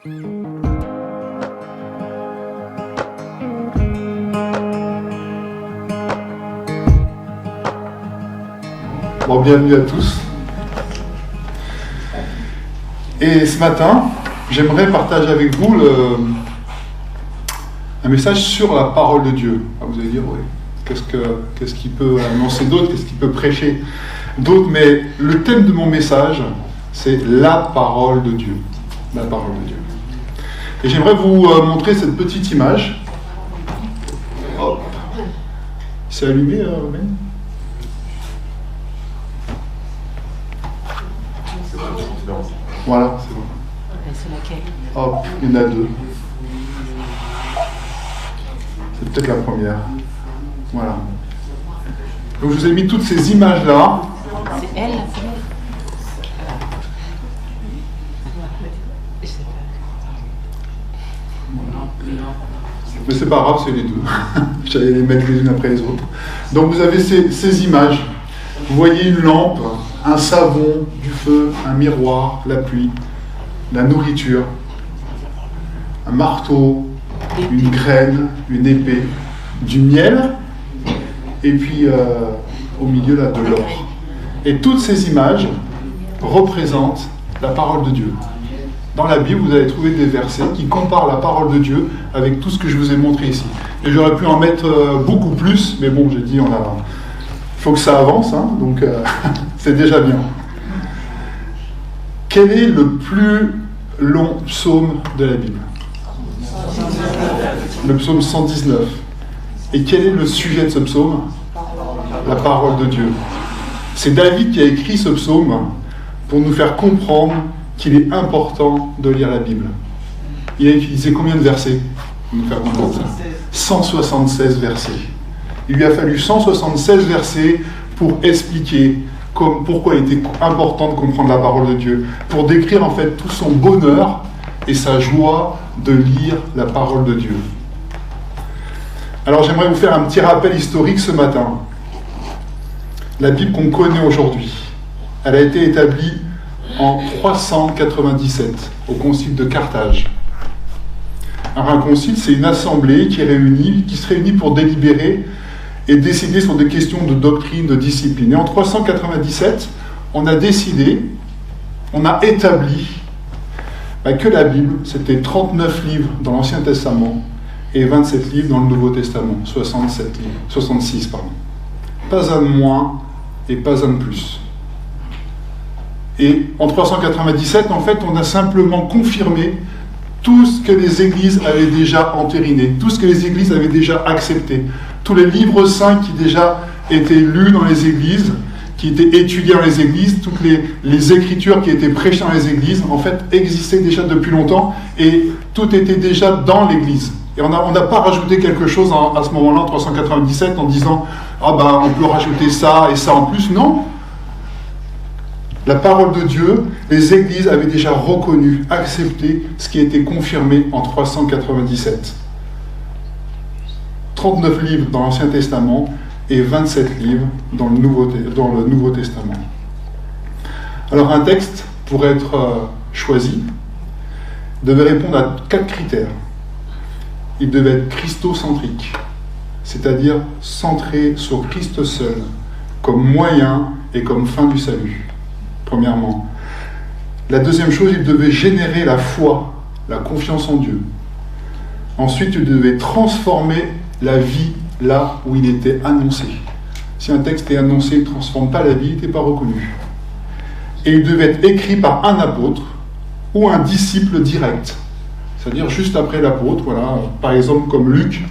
Bon, bienvenue à tous. Et ce matin, j'aimerais partager avec vous un message sur la parole de Dieu. Alors vous allez dire, oui, qu'est-ce qu'il peut annoncer d'autre, qu'est-ce qu'il peut prêcher d'autre, mais le thème de mon message, c'est la parole de Dieu. La parole de Dieu. Et j'aimerais vous montrer cette petite image. Hop. C'est allumé, Romain ? Voilà, c'est bon. C'est laquelle ? Hop, il y en a deux. C'est peut-être la première. Voilà. Donc je vous ai mis toutes ces images-là. C'est elle, la première ? Mais c'est pas grave, c'est les deux. J'allais les mettre les unes après les autres. Donc vous avez ces images. Vous voyez une lampe, un savon, du feu, un miroir, la pluie, la nourriture, un marteau, une graine, une épée, du miel, et puis au milieu là, de l'or. Et toutes ces images représentent la parole de Dieu. Dans la Bible, vous allez trouver des versets qui comparent la parole de Dieu avec tout ce que je vous ai montré ici. Et j'aurais pu en mettre beaucoup plus, mais bon, j'ai dit, il faut que ça avance, hein, donc c'est déjà bien. Quel est le plus long psaume de la Bible ? Le psaume 119. Et quel est le sujet de ce psaume ? La parole de Dieu. C'est David qui a écrit ce psaume pour nous faire comprendre qu'il est important de lire la Bible. Il a utilisé combien de versets pour nous faire comprendre ça ? 176 versets. Il lui a fallu 176 versets pour expliquer pourquoi il était important de comprendre la parole de Dieu, pour décrire en fait tout son bonheur et sa joie de lire la parole de Dieu. Alors j'aimerais vous faire un petit rappel historique ce matin. La Bible qu'on connaît aujourd'hui, elle a été établie en 397 au concile de Carthage. Alors un concile, c'est une assemblée qui se réunit pour délibérer et décider sur des questions de doctrine, de discipline. Et en 397, on a établi que la Bible, c'était 39 livres dans l'Ancien Testament et 27 livres dans le Nouveau Testament, 66, pardon. Pas un de moins et pas un de plus. Et en 397, en fait, on a simplement confirmé tout ce que les églises avaient déjà entériné, tout ce que les églises avaient déjà accepté, tous les livres saints qui déjà étaient lus dans les églises, qui étaient étudiés dans les églises, toutes les écritures qui étaient prêchées dans les églises, en fait, existaient déjà depuis longtemps et tout était déjà dans l'église. Et on n'a pas rajouté quelque chose à ce moment-là, en 397, en disant « Ah ben, on peut rajouter ça et ça en plus ». Non. La parole de Dieu, les églises avaient déjà reconnu, accepté ce qui était confirmé en 397. 39 livres dans l'Ancien Testament et 27 livres dans le Nouveau Testament. Alors un texte, pour être choisi, devait répondre à 4 critères. Il devait être christocentrique, c'est-à-dire centré sur Christ seul, comme moyen et comme fin du salut. Premièrement. La deuxième chose, il devait générer la foi, la confiance en Dieu. Ensuite, il devait transformer la vie là où il était annoncé. Si un texte est annoncé, il ne transforme pas la vie, il n'était pas reconnu. Et il devait être écrit par un apôtre ou un disciple direct, c'est-à-dire juste après l'apôtre, voilà, par exemple comme Luc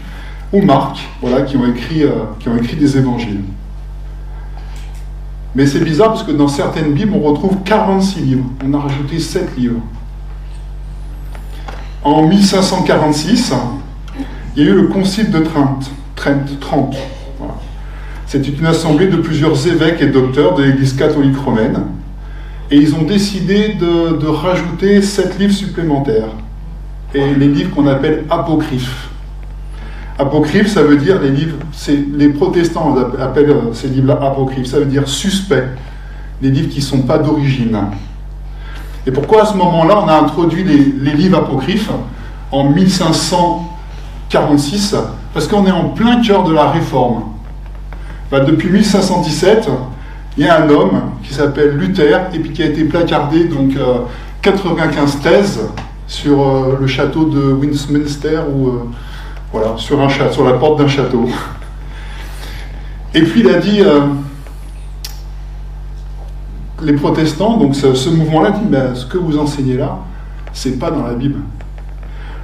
ou Marc, voilà, qui ont écrit des évangiles. Mais c'est bizarre parce que dans certaines Bibles, on retrouve 46 livres. On a rajouté 7 livres. En 1546, il y a eu le concile de Trente. Voilà. C'était une assemblée de plusieurs évêques et docteurs de l'Église catholique romaine. Et ils ont décidé de rajouter 7 livres supplémentaires. Et les livres qu'on appelle apocryphes. Apocryphe, ça veut dire les livres, les protestants appellent ces livres-là apocryphes, ça veut dire suspects, les livres qui ne sont pas d'origine. Et pourquoi à ce moment-là on a introduit les livres apocryphes en 1546? Parce qu'on est en plein cœur de la Réforme. Depuis 1517, il y a un homme qui s'appelle Luther et puis qui a été placardé, donc 95 thèses sur le château de Westminster, voilà, sur la porte d'un château. Et puis il a dit, les protestants, donc ce mouvement-là dit, ce que vous enseignez là, c'est pas dans la Bible.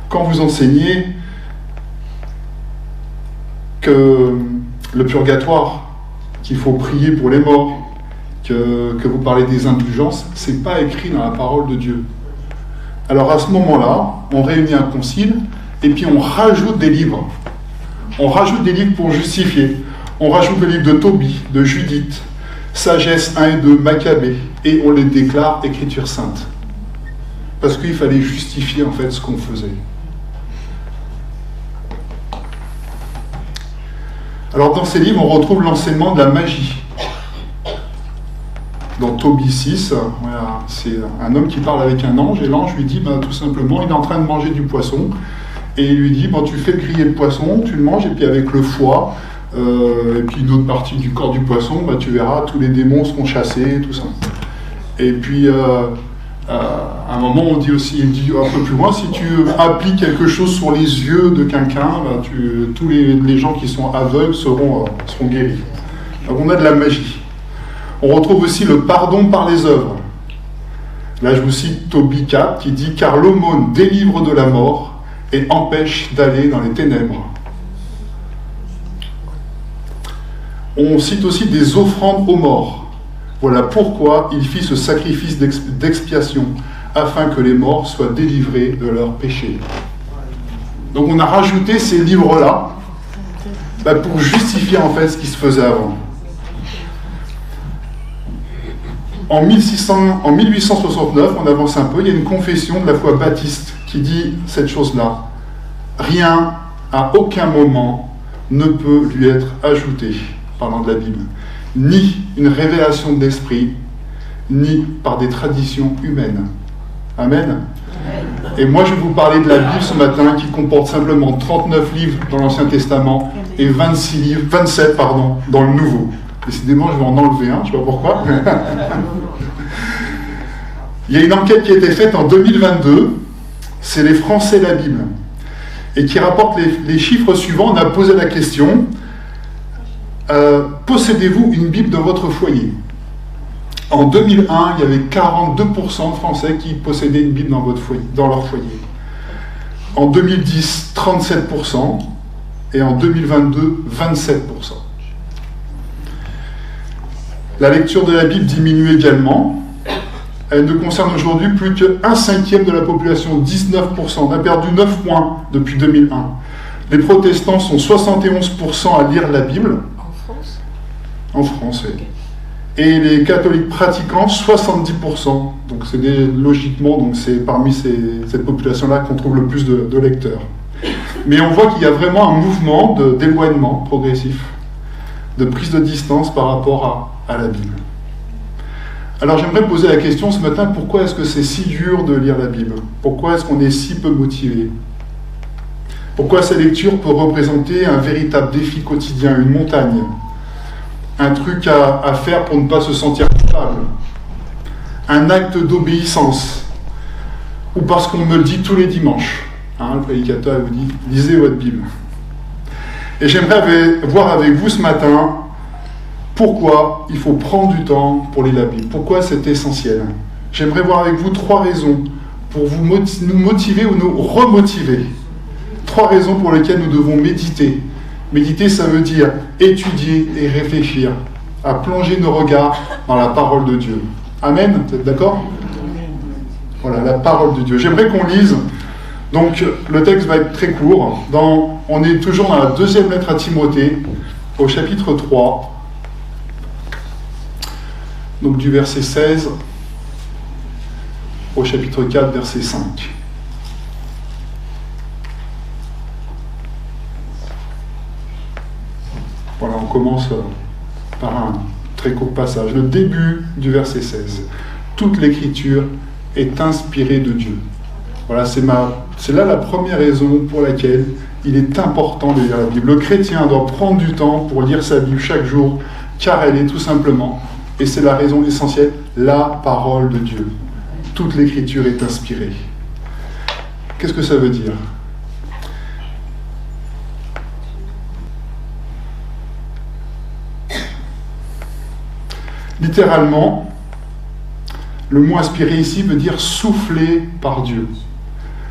Quand vous enseignez que le purgatoire, qu'il faut prier pour les morts, que vous parlez des indulgences, c'est pas écrit dans la parole de Dieu. Alors à ce moment-là, on réunit un concile et puis on rajoute des livres. On rajoute des livres pour justifier. On rajoute le livre de Tobie, de Judith, Sagesse 1 et 2, Maccabée, et on les déclare Écriture sainte. Parce qu'il fallait justifier en fait ce qu'on faisait. Alors dans ces livres, on retrouve l'enseignement de la magie. Dans Tobie 6, voilà, c'est un homme qui parle avec un ange, et l'ange lui dit, tout simplement, il est en train de manger du poisson, et il lui dit, tu fais griller le poisson, tu le manges, et puis avec le foie, et puis une autre partie du corps du poisson, tu verras, tous les démons seront chassés, tout ça. Et puis, à un moment, il dit un peu plus loin, si tu appliques quelque chose sur les yeux de quelqu'un, tous les gens qui sont aveugles seront guéris. Donc on a de la magie. On retrouve aussi le pardon par les œuvres. Là, je vous cite Tobie 4 qui dit « Car l'aumône délivre de la mort et empêche d'aller dans les ténèbres. » On cite aussi des offrandes aux morts. Voilà pourquoi il fit ce sacrifice d'expiation, afin que les morts soient délivrés de leurs péchés. Donc on a rajouté ces livres-là pour justifier en fait ce qui se faisait avant. En 1869, on avance un peu, il y a une confession de la foi baptiste qui dit cette chose-là. Rien, à aucun moment, ne peut lui être ajouté, parlant de la Bible. Ni une révélation de l'esprit, ni par des traditions humaines. Amen. Et moi, je vais vous parler de la Bible ce matin, qui comporte simplement 39 livres dans l'Ancien Testament et 27 dans le Nouveau. Décidément, je vais en enlever un, je ne sais pas pourquoi. Il y a une enquête qui a été faite en 2022, c'est les Français la Bible, et qui rapporte les chiffres suivants. On a posé la question, possédez-vous une Bible dans votre foyer? En 2001, il y avait 42% de Français qui possédaient une Bible dans leur foyer. En 2010, 37%, et en 2022, 27%. La lecture de la Bible diminue également. Elle ne concerne aujourd'hui plus qu'un cinquième de la population, 19%. On a perdu 9 points depuis 2001. Les protestants sont 71% à lire la Bible. En France? En France, oui. Et les catholiques pratiquants, 70%. Donc logiquement, c'est parmi cette population-là qu'on trouve le plus de lecteurs. Mais on voit qu'il y a vraiment un mouvement d'éloignement progressif, de prise de distance par rapport à la Bible. Alors j'aimerais poser la question ce matin, pourquoi est-ce que c'est si dur de lire la Bible? Pourquoi est-ce qu'on est si peu motivé? Pourquoi cette lecture peut représenter un véritable défi quotidien, une montagne? Un truc à faire pour ne pas se sentir coupable? Un acte d'obéissance? Ou parce qu'on me le dit tous les dimanches? Le prédicateur vous dit, lisez votre Bible. Et j'aimerais voir avec vous ce matin pourquoi il faut prendre du temps pour lire la Bible. Pourquoi c'est essentiel. J'aimerais voir avec vous 3 raisons pour nous motiver ou nous remotiver. 3 raisons pour lesquelles nous devons méditer. Méditer, ça veut dire étudier et réfléchir, à plonger nos regards dans la parole de Dieu. Amen, vous êtes d'accord? Voilà, la parole de Dieu. J'aimerais qu'on lise, donc le texte va être très court. On est toujours dans la 2e lettre à Timothée, au chapitre 3, donc du verset 16 au chapitre 4, verset 5. Voilà, on commence par un très court passage. Le début du verset 16. Toute l'écriture est inspiré de Dieu. Voilà, c'est là la première raison pour laquelle il est important de lire la Bible. Le chrétien doit prendre du temps pour lire sa Bible chaque jour, car elle est tout simplement, et c'est la raison essentielle, la parole de Dieu. Toute l'écriture est inspirée. Qu'est-ce que ça veut dire ? Littéralement, le mot inspiré ici veut dire soufflé par Dieu.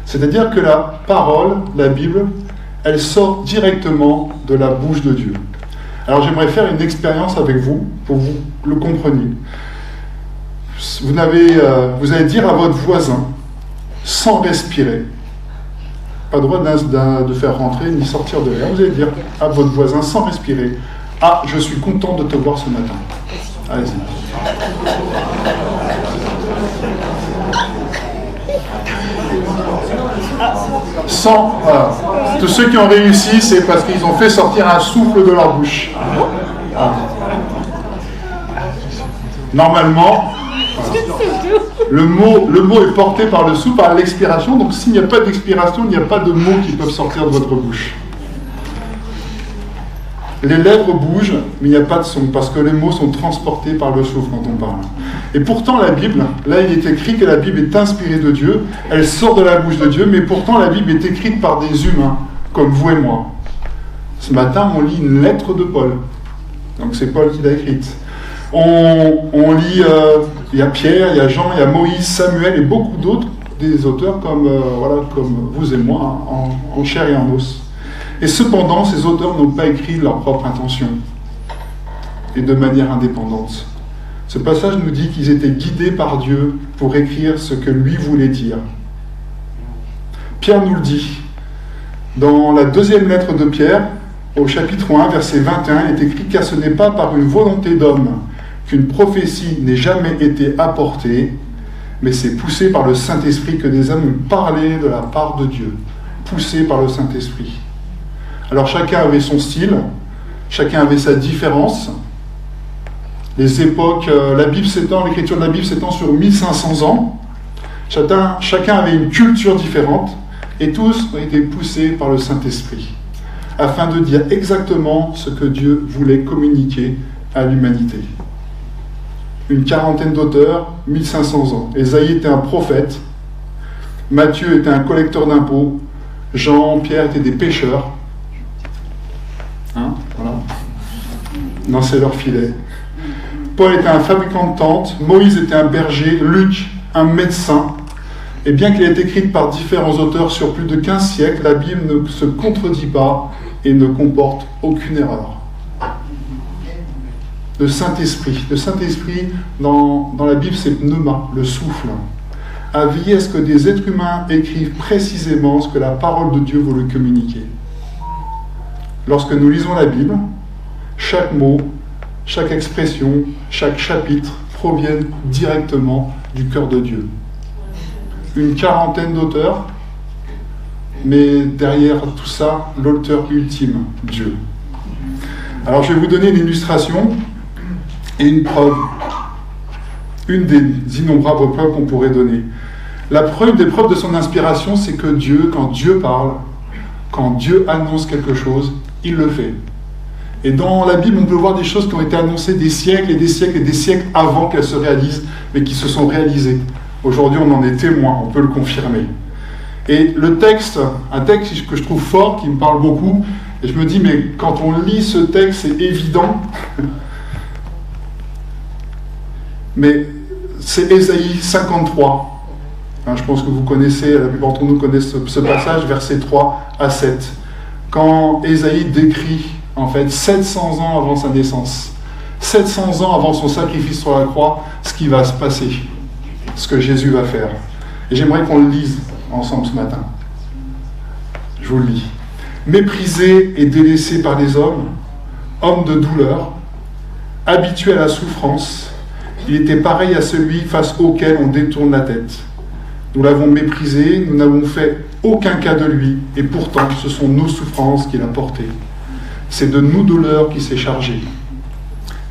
C'est-à-dire que la parole, la Bible, elle sort directement de la bouche de Dieu. Alors j'aimerais faire une expérience avec vous, pour que vous le compreniez. Vous allez dire à votre voisin, sans respirer, pas le droit de faire rentrer ni sortir de l'air, vous allez dire à votre voisin, sans respirer, « Ah, je suis content de te voir ce matin. » Allez-y. Voilà. Tous ceux qui ont réussi, c'est parce qu'ils ont fait sortir un souffle de leur bouche. Ah. Normalement, le mot est porté par le souffle, par l'expiration. Donc s'il n'y a pas d'expiration, il n'y a pas de mots qui peuvent sortir de votre bouche. Les lèvres bougent, mais il n'y a pas de son, parce que les mots sont transportés par le souffle quand on parle. Et pourtant la Bible, là il est écrit que la Bible est inspirée de Dieu, elle sort de la bouche de Dieu, mais pourtant la Bible est écrite par des humains, comme vous et moi. Ce matin, on lit une lettre de Paul. Donc c'est Paul qui l'a écrite. On lit, il y a Pierre, il y a Jean, il y a Moïse, Samuel et beaucoup d'autres, des auteurs comme vous et moi, en chair et en os. Et cependant, ces auteurs n'ont pas écrit de leur propre intention et de manière indépendante. Ce passage nous dit qu'ils étaient guidés par Dieu pour écrire ce que lui voulait dire. Pierre nous le dit. Dans la deuxième lettre de Pierre, au chapitre 1, verset 21, il est écrit « Car ce n'est pas par une volonté d'homme qu'une prophétie n'ait jamais été apportée, mais c'est poussé par le Saint-Esprit que des hommes ont parlé de la part de Dieu. » Poussé par le Saint-Esprit. Alors chacun avait son style, chacun avait sa différence. Les époques, l'écriture de la Bible s'étend sur 1500 ans. Chacun avait une culture différente et tous ont été poussés par le Saint-Esprit afin de dire exactement ce que Dieu voulait communiquer à l'humanité. Une quarantaine d'auteurs, 1500 ans. Ésaïe était un prophète, Matthieu était un collecteur d'impôts, Jean, Pierre étaient des pêcheurs. Voilà. Lançaient leur filet. Paul était un fabricant de tentes, Moïse était un berger, Luc un médecin. Et bien qu'elle ait été écrite par différents auteurs sur plus de 15 siècles, la Bible ne se contredit pas et ne comporte aucune erreur. Le Saint-Esprit. Le Saint-Esprit, dans la Bible, c'est pneuma, le souffle. À veiller à ce que des êtres humains écrivent précisément ce que la parole de Dieu veut lui communiquer. Lorsque nous lisons la Bible, chaque mot, chaque expression, chaque chapitre proviennent directement du cœur de Dieu. Une quarantaine d'auteurs, mais derrière tout ça, l'auteur ultime, Dieu. Alors je vais vous donner une illustration et une preuve. Une des innombrables preuves qu'on pourrait donner. Une des preuves de son inspiration, c'est que Dieu, quand Dieu parle, quand Dieu annonce quelque chose, il le fait. Et dans la Bible, on peut voir des choses qui ont été annoncées des siècles et des siècles et des siècles avant qu'elles se réalisent, mais qui se sont réalisées. Aujourd'hui, on en est témoin, on peut le confirmer. Et le texte, un texte que je trouve fort, qui me parle beaucoup, et je me dis, mais quand on lit ce texte, c'est évident. Mais c'est Ésaïe 53. Je pense que vous connaissez, la plupart d'entre nous connaissent ce passage, versets 3 à 7. Quand Ésaïe décrit, en fait, 700 ans avant sa naissance, 700 ans avant son sacrifice sur la croix, ce qui va se passer, ce que Jésus va faire. Et j'aimerais qu'on le lise ensemble ce matin. Je vous le lis. Méprisé et délaissé par les hommes, homme de douleur, habitué à la souffrance, il était pareil à celui face auquel on détourne la tête. Nous l'avons méprisé, nous n'avons fait aucun cas de lui, et pourtant ce sont nos souffrances qu'il a portées. C'est de nos douleurs qu'il s'est chargé.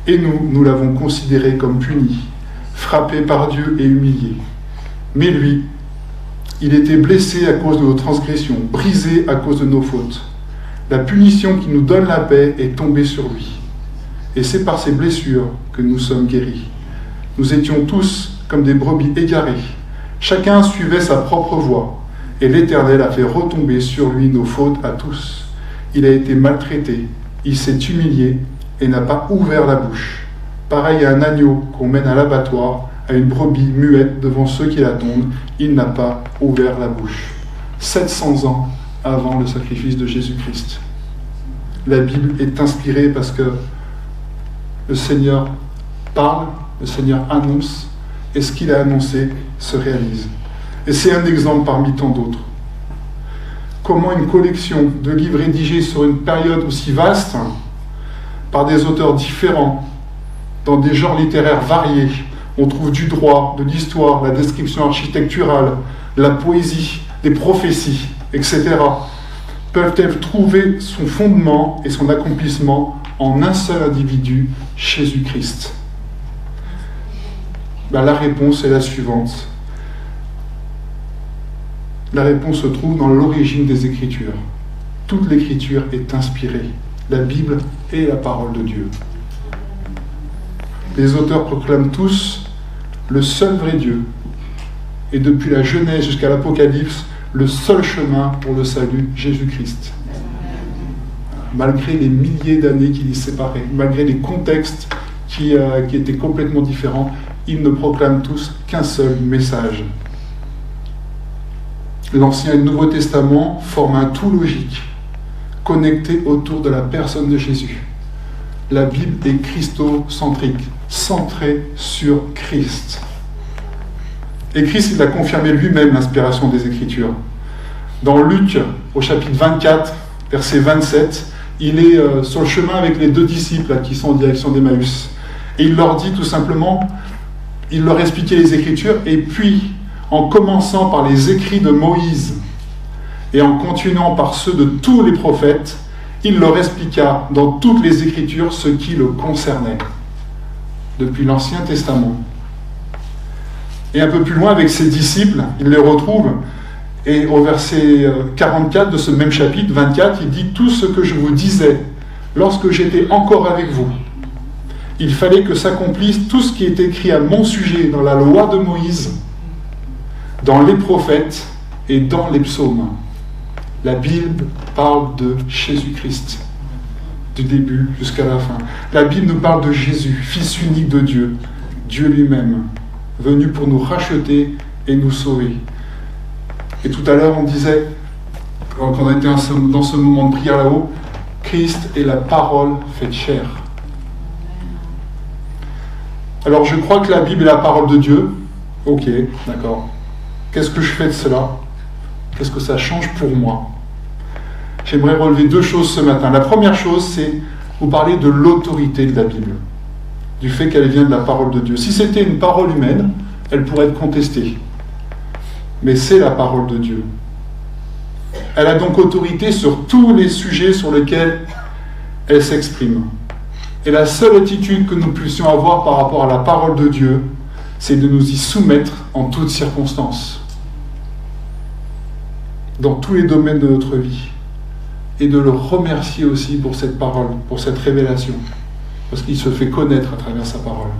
Et nous l'avons considéré comme puni, frappé par Dieu et humilié. Mais lui, il était blessé à cause de nos transgressions, brisé à cause de nos fautes. La punition qui nous donne la paix est tombée sur lui. Et c'est par ses blessures que nous sommes guéris. Nous étions tous comme des brebis égarées. Chacun suivait sa propre voie. Et l'Éternel a fait retomber sur lui nos fautes à tous. Il a été maltraité, il s'est humilié et n'a pas ouvert la bouche. Pareil à un agneau qu'on mène à l'abattoir, à une brebis muette devant ceux qui l'attendent, il n'a pas ouvert la bouche. 700 ans avant le sacrifice de Jésus-Christ. La Bible est inspirée parce que le Seigneur parle, le Seigneur annonce, et ce qu'il a annoncé se réalise. Et c'est un exemple parmi tant d'autres. Comment une collection de livres rédigés sur une période aussi vaste, par des auteurs différents, dans des genres littéraires variés, on trouve du droit, de l'histoire, la description architecturale, la poésie, des prophéties, etc., peuvent-elles trouver son fondement et son accomplissement en un seul individu, Jésus-Christ? La réponse est la suivante. La réponse se trouve dans l'origine des Écritures. Toute l'Écriture est inspirée. La Bible est la parole de Dieu. Les auteurs proclament tous le seul vrai Dieu. Et depuis la Genèse jusqu'à l'Apocalypse, le seul chemin pour le salut, Jésus-Christ. Malgré les milliers d'années qui les séparaient, malgré les contextes qui étaient complètement différents, ils ne proclament tous qu'un seul message. L'Ancien et le Nouveau Testament forment un tout logique, connecté autour de la personne de Jésus. La Bible est christocentrique, centrée sur Christ. Et Christ, il a confirmé lui-même l'inspiration des Écritures. Dans Luc, au chapitre 24, verset 27, il est sur le chemin avec les 2 disciples là, qui sont en direction d'Emmaüs. Et il leur dit tout simplement, il leur expliquait les Écritures, et puis, en commençant par les écrits de Moïse, et en continuant par ceux de tous les prophètes, il leur expliqua dans toutes les Écritures ce qui le concernait, depuis l'Ancien Testament. Et un peu plus loin, avec ses disciples, il les retrouve, et au verset 44 de ce même chapitre, 24, il dit « Tout ce que je vous disais lorsque j'étais encore avec vous, il fallait que s'accomplisse tout ce qui est écrit à mon sujet dans la loi de Moïse, dans les prophètes et dans les psaumes. » La Bible parle de Jésus-Christ, du début jusqu'à la fin. La Bible nous parle de Jésus, Fils unique de Dieu, Dieu lui-même, venu pour nous racheter et nous sauver. Et tout à l'heure, on disait, quand on était dans ce moment de prière là-haut, Christ est la parole faite chair. Alors je crois que la Bible est la parole de Dieu. Ok, d'accord. Qu'est-ce que je fais de cela? Qu'est-ce que ça change pour moi? J'aimerais relever 2 choses ce matin. La première chose, c'est vous parler de l'autorité de la Bible, du fait qu'elle vient de la parole de Dieu. Si c'était une parole humaine, elle pourrait être contestée. Mais c'est la parole de Dieu. Elle a donc autorité sur tous les sujets sur lesquels elle s'exprime. Et la seule attitude que nous puissions avoir par rapport à la parole de Dieu, c'est de nous y soumettre en toutes circonstances, dans tous les domaines de notre vie, et de le remercier aussi pour cette parole, pour cette révélation, parce qu'il se fait connaître à travers sa parole.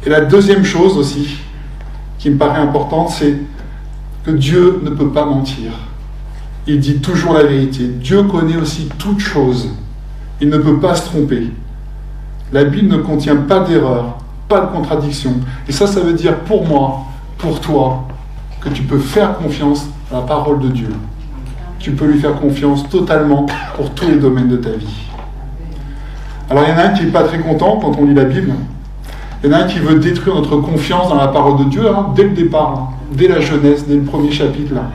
Et la deuxième chose aussi, qui me paraît importante, c'est que Dieu ne peut pas mentir. Il dit toujours la vérité. Dieu connaît aussi toutes choses. Il ne peut pas se tromper. La Bible ne contient pas d'erreur, pas de contradiction. Et ça veut dire pour moi, pour toi, que tu peux faire confiance à la parole de Dieu. Tu peux lui faire confiance totalement pour tous les domaines de ta vie. Alors il y en a un qui n'est pas très content quand on lit la Bible. Il y en a un qui veut détruire notre confiance dans la parole de Dieu, dès le départ, dès la Genèse, dès le premier chapitre. Là.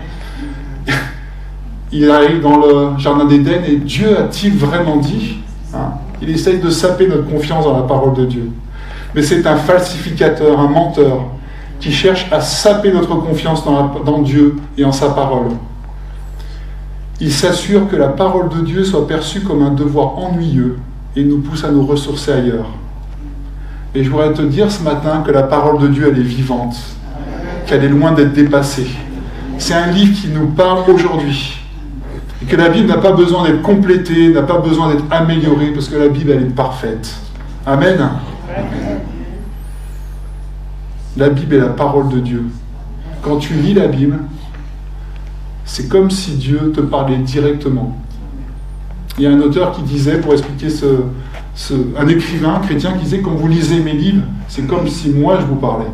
Il arrive dans le jardin d'Éden et Dieu a-t-il vraiment dit? Il essaye de saper notre confiance dans la parole de Dieu. Mais c'est un falsificateur, un menteur, qui cherche à saper notre confiance dans Dieu et en sa parole. Il s'assure que la parole de Dieu soit perçue comme un devoir ennuyeux et nous pousse à nous ressourcer ailleurs. Et je voudrais te dire ce matin que la parole de Dieu, elle est vivante. qu'elle est loin d'être dépassée. C'est un livre qui nous parle aujourd'hui. Et que la Bible n'a pas besoin d'être complétée, n'a pas besoin d'être améliorée, parce que la Bible, elle est parfaite. Amen. La Bible est la parole de Dieu. Quand tu lis la Bible, c'est comme si Dieu te parlait directement. Il y a un auteur qui disait, pour expliquer un écrivain chrétien qui disait, quand vous lisez mes livres, c'est comme si moi je vous parlais.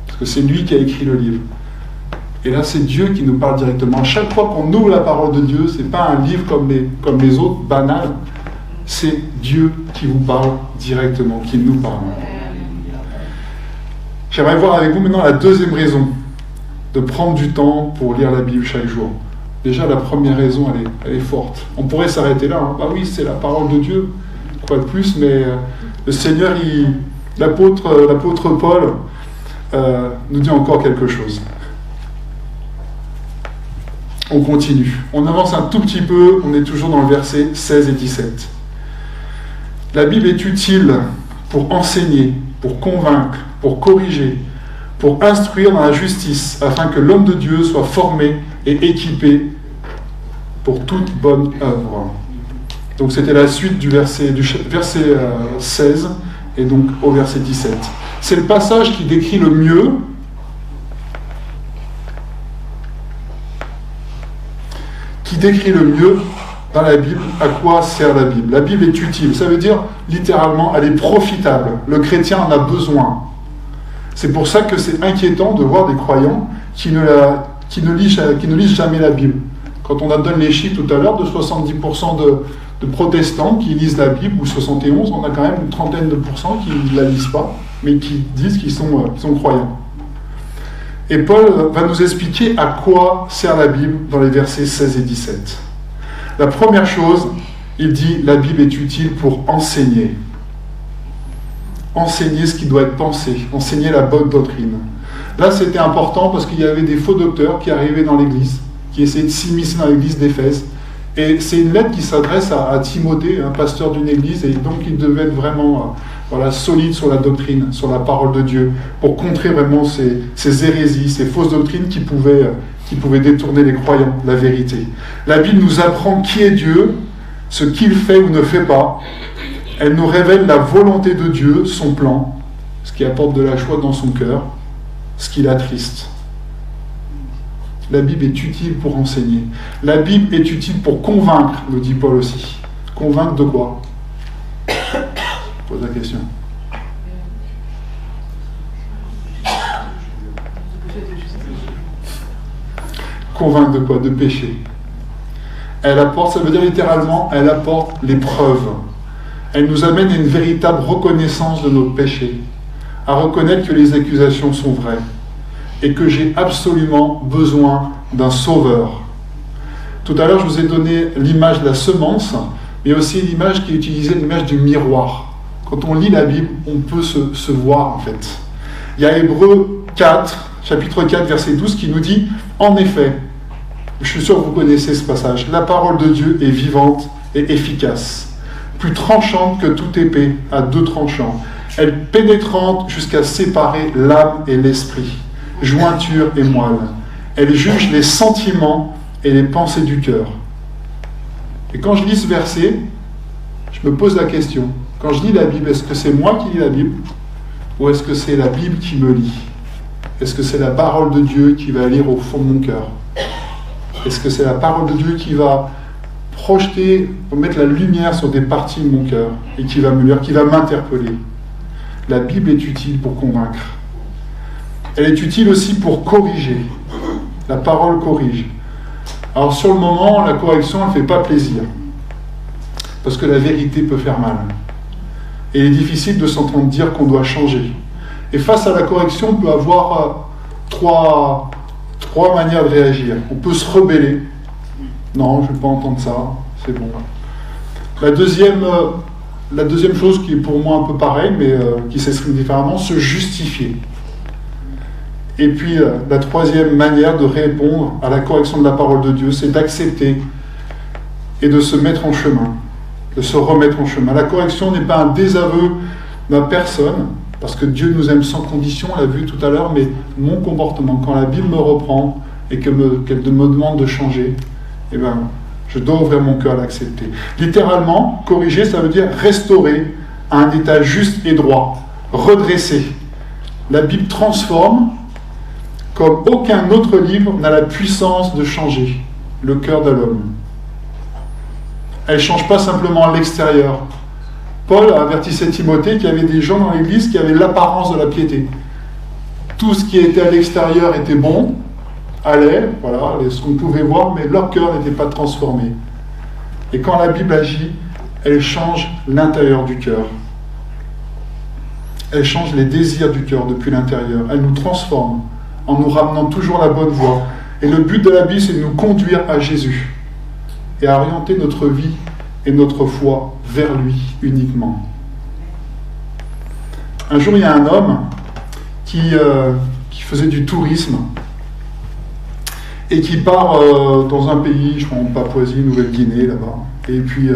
Parce que c'est lui qui a écrit le livre. Et là, c'est Dieu qui nous parle directement. À chaque fois qu'on ouvre la parole de Dieu, ce n'est pas un livre comme les autres, banal. C'est Dieu qui vous parle directement, qui nous parle. J'aimerais voir avec vous maintenant la deuxième raison de prendre du temps pour lire la Bible chaque jour. Déjà, la première raison, elle est forte. On pourrait s'arrêter là. Bah oui, c'est la parole de Dieu. Quoi de plus, mais le Seigneur, l'apôtre Paul nous dit encore quelque chose. On continue. On avance un tout petit peu. On est toujours dans le verset 16 et 17. La Bible est utile pour enseigner, pour convaincre, pour corriger, pour instruire dans la justice, afin que l'homme de Dieu soit formé et équipé pour toute bonne œuvre. Donc c'était la suite du verset 16 et donc au verset 17. C'est le passage qui décrit le mieux dans la Bible à quoi sert la Bible. La Bible est utile, ça veut dire littéralement elle est profitable. Le chrétien en a besoin. C'est pour ça que c'est inquiétant de voir des croyants qui ne lisent jamais la Bible. Quand on a donné les chiffres tout à l'heure de 70% de protestants qui lisent la Bible, ou 71, on a quand même une trentaine de pourcents qui ne la lisent pas, mais qui disent qu'ils sont croyants. Et Paul va nous expliquer à quoi sert la Bible dans les versets 16 et 17. La première chose, il dit la Bible est utile pour enseigner. Enseigner ce qui doit être pensé, enseigner la bonne doctrine. Là, c'était important parce qu'il y avait des faux docteurs qui arrivaient dans l'église, qui essayaient de s'immiscer dans l'église d'Éphèse. Et c'est une lettre qui s'adresse à Timothée, un pasteur d'une église, et donc il devait être vraiment solide sur la doctrine, sur la parole de Dieu, pour contrer vraiment ces hérésies, ces fausses doctrines qui pouvaient détourner les croyants de la vérité. La Bible nous apprend qui est Dieu, ce qu'il fait ou ne fait pas. Elle nous révèle la volonté de Dieu, son plan, ce qui apporte de la joie dans son cœur, ce qui l'attriste. La Bible est utile pour enseigner. La Bible est utile pour convaincre, nous dit Paul aussi. Convaincre de quoi ? Je pose la question. Convaincre de quoi ? De péché. Elle apporte, ça veut dire littéralement, elle apporte les preuves. Elle nous amène à une véritable reconnaissance de nos péchés, à reconnaître que les accusations sont vraies et que j'ai absolument besoin d'un sauveur. Tout à l'heure, je vous ai donné l'image de la semence, mais aussi l'image qui est utilisée, l'image du miroir. Quand on lit la Bible, on peut se voir en fait. Il y a Hébreux 4, chapitre 4, verset 12, qui nous dit « En effet, je suis sûr que vous connaissez ce passage, la parole de Dieu est vivante et efficace, plus tranchante que toute épée à deux tranchants, elle pénétrante jusqu'à séparer l'âme et l'esprit, jointure et moelle. Elle juge les sentiments et les pensées du cœur. » Et quand je lis ce verset, je me pose la question, quand je lis la Bible, est-ce que c'est moi qui lis la Bible ou est-ce que c'est la Bible qui me lit ? Est-ce que c'est la parole de Dieu qui va lire au fond de mon cœur ? Est-ce que c'est la parole de Dieu qui va projeter, mettre la lumière sur des parties de mon cœur et qui va me lire, qui va m'interpeller ? La Bible est utile pour convaincre. Elle est utile aussi pour corriger. La parole corrige. Alors sur le moment, la correction, elle ne fait pas plaisir. Parce que la vérité peut faire mal. Et il est difficile de s'entendre dire qu'on doit changer. Et face à la correction, on peut avoir trois manières de réagir. On peut se rebeller. Non, je ne vais pas entendre ça, c'est bon. La deuxième chose qui est pour moi un peu pareille, mais qui s'exprime différemment, se justifier. Et puis la troisième manière de répondre à la correction de la parole de Dieu, c'est d'accepter et de se mettre en chemin, de se remettre en chemin. La correction n'est pas un désaveu de la personne, Parce que Dieu nous aime sans condition, on l'a vu tout à l'heure, mais mon comportement, quand la Bible me reprend et qu'elle me demande de changer, eh ben, je dois ouvrir mon cœur à l'accepter. Littéralement, corriger, ça veut dire restaurer à un état juste et droit, redresser. La Bible transforme comme aucun autre livre n'a la puissance de changer le cœur de l'homme. Elle ne change pas simplement à l'extérieur. Paul avertissait Timothée qu'il y avait des gens dans l'Église qui avaient l'apparence de la piété. Tout ce qui était à l'extérieur était bon, allait, voilà, ce qu'on pouvait voir, mais leur cœur n'était pas transformé. Et quand la Bible agit, elle change l'intérieur du cœur. Elle change les désirs du cœur depuis l'intérieur. Elle nous transforme en nous ramenant toujours à la bonne voie. Et le but de la Bible, c'est de nous conduire à Jésus et à orienter notre vie et notre foi vers lui uniquement. Un jour, il y a un homme qui faisait du tourisme et qui part dans un pays, je crois en Papouasie, Nouvelle-Guinée, là-bas. Et puis,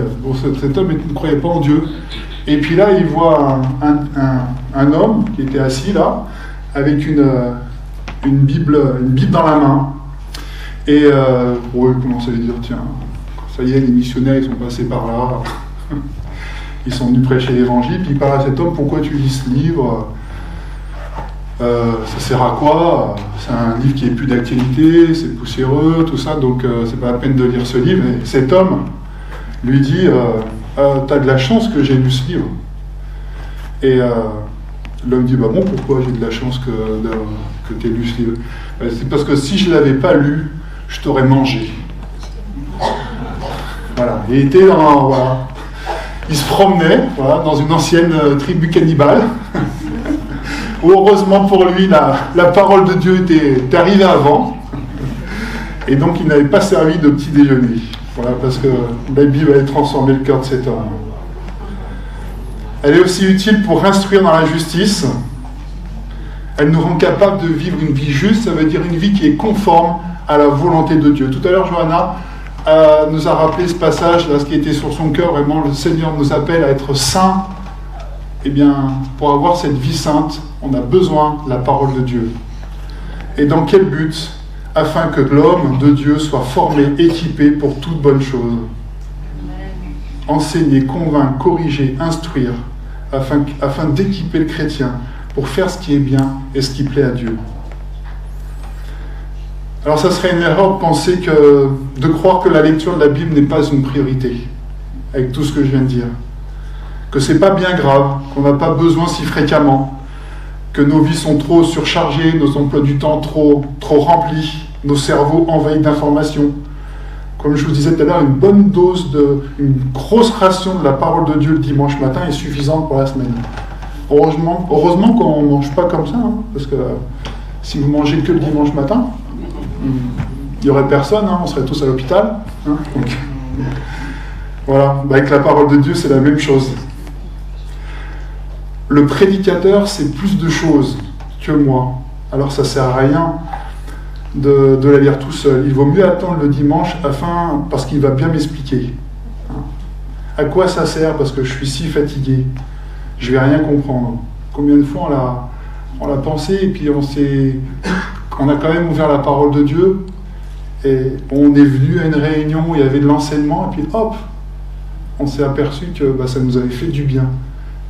cet homme ne croyait pas en Dieu. Et puis là, il voit un homme qui était assis là, avec une Bible dans la main. Et il commence à lui dire, tiens, ça y est, les missionnaires, ils sont passés par là. Ils sont venus prêcher l'évangile. Puis il parle à cet homme, pourquoi tu lis ce livre ? Ça sert à quoi ? C'est un livre qui n'est plus d'actualité, c'est poussiéreux, tout ça, donc c'est pas la peine de lire ce livre. Et cet homme lui dit, t'as de la chance que j'ai lu ce livre. Et l'homme dit, bah bon, pourquoi j'ai de la chance que tu aies lu ce livre ? C'est parce que si je ne l'avais pas lu, je t'aurais mangé. Voilà, il était voilà. Il se promenait, voilà, dans une ancienne tribu cannibale. Heureusement pour lui, la parole de Dieu était arrivée avant. Et donc il n'avait pas servi de petit déjeuner. Voilà, parce que la Bible allait transformer le cœur de cet homme. Elle est aussi utile pour instruire dans la justice. Elle nous rend capable de vivre une vie juste, ça veut dire une vie qui est conforme à la volonté de Dieu. Tout à l'heure, Johanna nous a rappelé ce passage, là, ce qui était sur son cœur, vraiment, le Seigneur nous appelle à être saints. Eh bien, pour avoir cette vie sainte, on a besoin de la parole de Dieu. Et dans quel but ? Afin que l'homme de Dieu soit formé, équipé pour toute bonne chose. Enseigner, convaincre, corriger, instruire, afin d'équiper le chrétien pour faire ce qui est bien et ce qui plaît à Dieu. Alors ça serait une erreur de penser de croire que la lecture de la Bible n'est pas une priorité, avec tout ce que je viens de dire. Que c'est pas bien grave, qu'on n'a pas besoin si fréquemment, que nos vies sont trop surchargées, nos emplois du temps trop remplis, nos cerveaux envahis d'informations. Comme je vous disais tout à l'heure, une bonne dose, une grosse ration de la parole de Dieu le dimanche matin est suffisante pour la semaine. Heureusement qu'on ne mange pas comme ça, hein, parce que si vous mangez que le dimanche matin, il n'y aurait personne, hein, on serait tous à l'hôpital. Hein, donc, voilà, avec la parole de Dieu, c'est la même chose. Le prédicateur sait plus de choses que moi, alors ça ne sert à rien de la lire tout seul. Il vaut mieux attendre le dimanche parce qu'il va bien m'expliquer. À quoi ça sert ? Parce que je suis si fatigué. Je ne vais rien comprendre. Combien de fois on l'a pensé et puis on a quand même ouvert la parole de Dieu et on est venu à une réunion où il y avait de l'enseignement et puis hop, on s'est aperçu que ça nous avait fait du bien,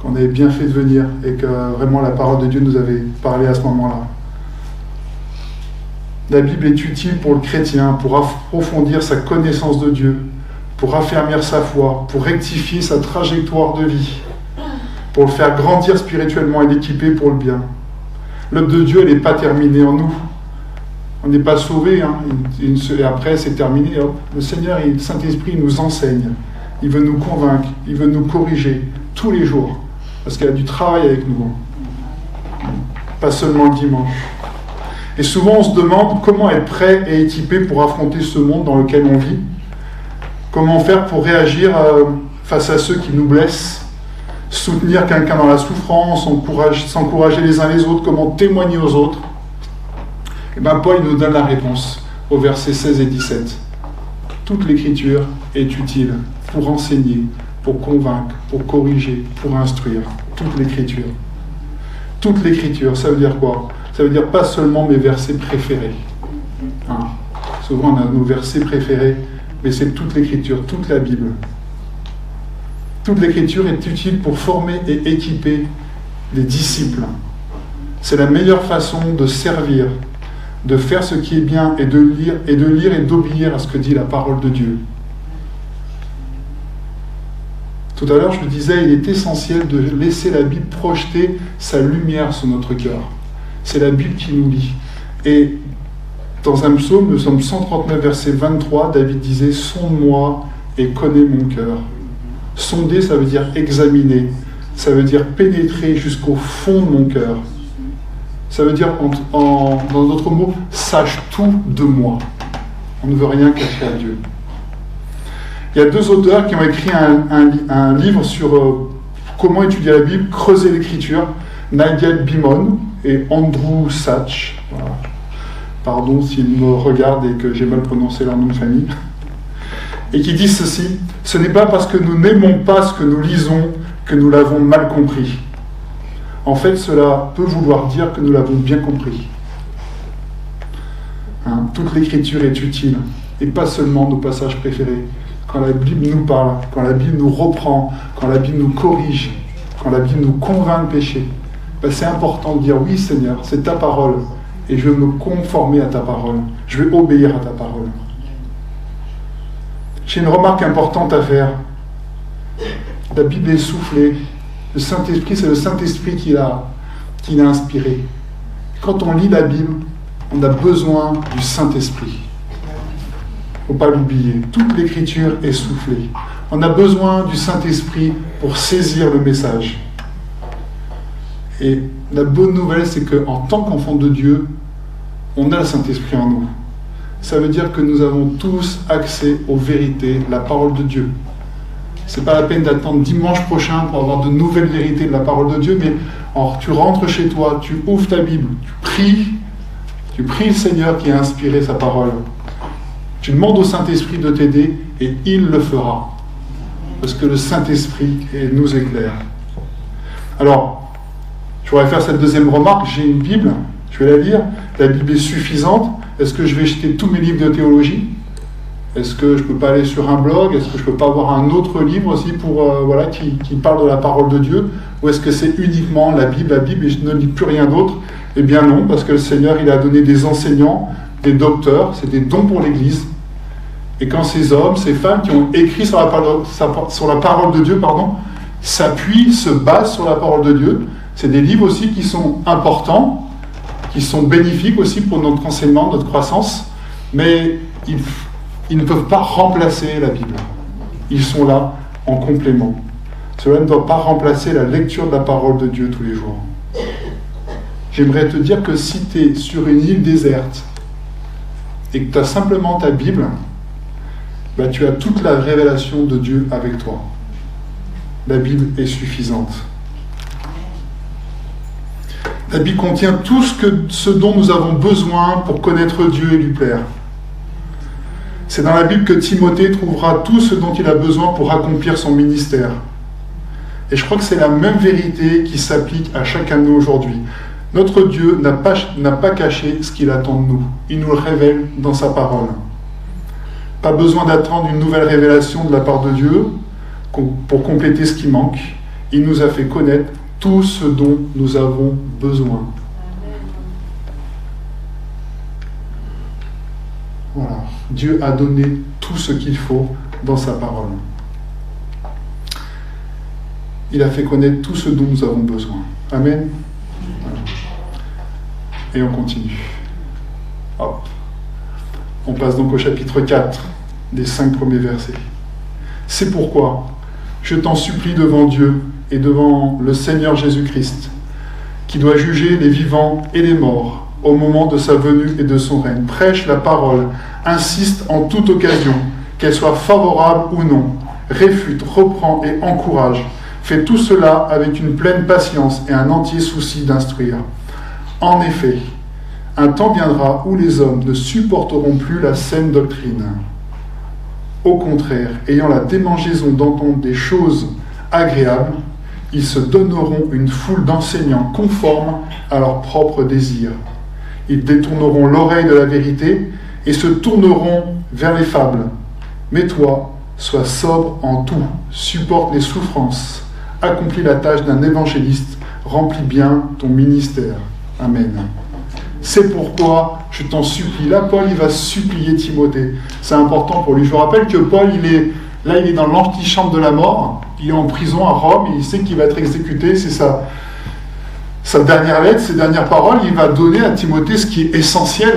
qu'on avait bien fait de venir et que vraiment la parole de Dieu nous avait parlé à ce moment-là. La Bible est utile pour le chrétien, pour approfondir sa connaissance de Dieu, pour affermir sa foi, pour rectifier sa trajectoire de vie, pour le faire grandir spirituellement et l'équiper pour le bien. L'œuvre de Dieu, elle n'est pas terminée en nous. On n'est pas sauvé, hein, et après c'est terminé. Hop. Le Seigneur, le Saint-Esprit, il nous enseigne. Il veut nous convaincre, il veut nous corriger tous les jours, parce qu'il a du travail avec nous. Pas seulement le dimanche. Et souvent on se demande comment être prêt et équipé pour affronter ce monde dans lequel on vit. Comment faire pour réagir face à ceux qui nous blessent, soutenir quelqu'un dans la souffrance, s'encourager les uns les autres, comment témoigner aux autres. Et bien Paul nous donne la réponse au versets 16 et 17. Toute l'écriture est utile pour enseigner, pour convaincre, pour corriger, pour instruire. Toute l'écriture. Toute l'écriture, ça veut dire quoi? Ça veut dire pas seulement mes versets préférés. Hein. Souvent on a nos versets préférés, mais c'est toute l'écriture, toute la Bible. Toute l'écriture est utile pour former et équiper les disciples. C'est la meilleure façon de servir, de faire ce qui est bien et de lire et d'obéir à ce que dit la parole de Dieu. Tout à l'heure, je le disais, il est essentiel de laisser la Bible projeter sa lumière sur notre cœur. C'est la Bible qui nous lie. Et dans un psaume, le psaume 139, verset 23, David disait « Sonde-moi et connais mon cœur ». Sonder, ça veut dire examiner. Ça veut dire pénétrer jusqu'au fond de mon cœur. Ça veut dire, dans d'autres mots, sache tout de moi. On ne veut rien cacher à Dieu. Il y a 2 auteurs qui ont écrit un livre sur comment étudier la Bible, creuser l'écriture, Nigel Bimon et Andrew Sachs. Voilà. Pardon s'ils me regardent et que j'ai mal prononcé leur nom de famille. Et qui disent ceci: ce n'est pas parce que nous n'aimons pas ce que nous lisons que nous l'avons mal compris. En fait, cela peut vouloir dire que nous l'avons bien compris. Hein, toute l'écriture est utile, et pas seulement nos passages préférés. Quand la Bible nous parle, quand la Bible nous reprend, quand la Bible nous corrige, quand la Bible nous convainc de péché, ben c'est important de dire oui Seigneur, c'est ta parole, et je veux me conformer à ta parole, je vais obéir à ta parole. J'ai une remarque importante à faire. La Bible est soufflée. Le Saint-Esprit, c'est le Saint-Esprit qui l'a inspiré. Quand on lit la Bible, on a besoin du Saint-Esprit. Il ne faut pas l'oublier. Toute l'écriture est soufflée. On a besoin du Saint-Esprit pour saisir le message. Et la bonne nouvelle, c'est qu'en tant qu'enfant de Dieu, on a le Saint-Esprit en nous. Ça veut dire que nous avons tous accès aux vérités, la parole de Dieu. Ce n'est pas la peine d'attendre dimanche prochain pour avoir de nouvelles vérités de la parole de Dieu, mais tu rentres chez toi, tu ouvres ta Bible, tu pries le Seigneur qui a inspiré sa parole. Tu demandes au Saint-Esprit de t'aider et il le fera. Parce que le Saint-Esprit nous éclaire. Alors, je voudrais faire cette deuxième remarque. J'ai une Bible, je vais la lire. La Bible est suffisante. Est-ce que je vais jeter tous mes livres de théologie? Est-ce que je ne peux pas aller sur un blog? Est-ce que je ne peux pas avoir un autre livre aussi qui parle de la parole de Dieu? Ou est-ce que c'est uniquement la Bible et je ne lis plus rien d'autre? Eh bien non, parce que le Seigneur, il a donné des enseignants, des docteurs, c'est des dons pour l'Église. Et quand ces hommes, ces femmes qui ont écrit sur la parole de Dieu, s'appuient, se basent sur la parole de Dieu, c'est des livres aussi qui sont importants, qui sont bénéfiques aussi pour notre enseignement, notre croissance, mais ils ne peuvent pas remplacer la Bible. Ils sont là en complément. Cela ne doit pas remplacer la lecture de la parole de Dieu tous les jours. J'aimerais te dire que si tu es sur une île déserte et que tu as simplement ta Bible, tu as toute la révélation de Dieu avec toi. La Bible est suffisante. La Bible contient tout ce dont nous avons besoin pour connaître Dieu et lui plaire. C'est dans la Bible que Timothée trouvera tout ce dont il a besoin pour accomplir son ministère. Et je crois que c'est la même vérité qui s'applique à chacun de nous aujourd'hui. Notre Dieu n'a pas caché ce qu'il attend de nous. Il nous le révèle dans sa parole. Pas besoin d'attendre une nouvelle révélation de la part de Dieu pour compléter ce qui manque. Il nous a fait connaître tout ce dont nous avons besoin. Voilà. Dieu a donné tout ce qu'il faut dans sa parole. Il a fait connaître tout ce dont nous avons besoin. Amen. Voilà. Et on continue. Hop. On passe donc au chapitre 4, des 5 premiers versets. C'est pourquoi je t'en supplie devant Dieu et devant le Seigneur Jésus-Christ, qui doit juger les vivants et les morts au moment de sa venue et de son règne. Prêche la parole, insiste en toute occasion, qu'elle soit favorable ou non, réfute, reprend et encourage. Fais tout cela avec une pleine patience et un entier souci d'instruire. En effet, un temps viendra où les hommes ne supporteront plus la saine doctrine. Au contraire, ayant la démangeaison d'entendre des choses agréables, ils se donneront une foule d'enseignants conformes à leurs propres désirs. Ils détourneront l'oreille de la vérité et se tourneront vers les fables. Mais toi, sois sobre en tout, supporte les souffrances, accomplis la tâche d'un évangéliste, remplis bien ton ministère. Amen. C'est pourquoi je t'en supplie. Là, Paul, il va supplier Timothée. C'est important pour lui. Je vous rappelle que Paul, il est dans l'antichambre de la mort. Il est en prison à Rome. Il sait qu'il va être exécuté. C'est sa dernière lettre, ses dernières paroles. Il va donner à Timothée ce qui est essentiel,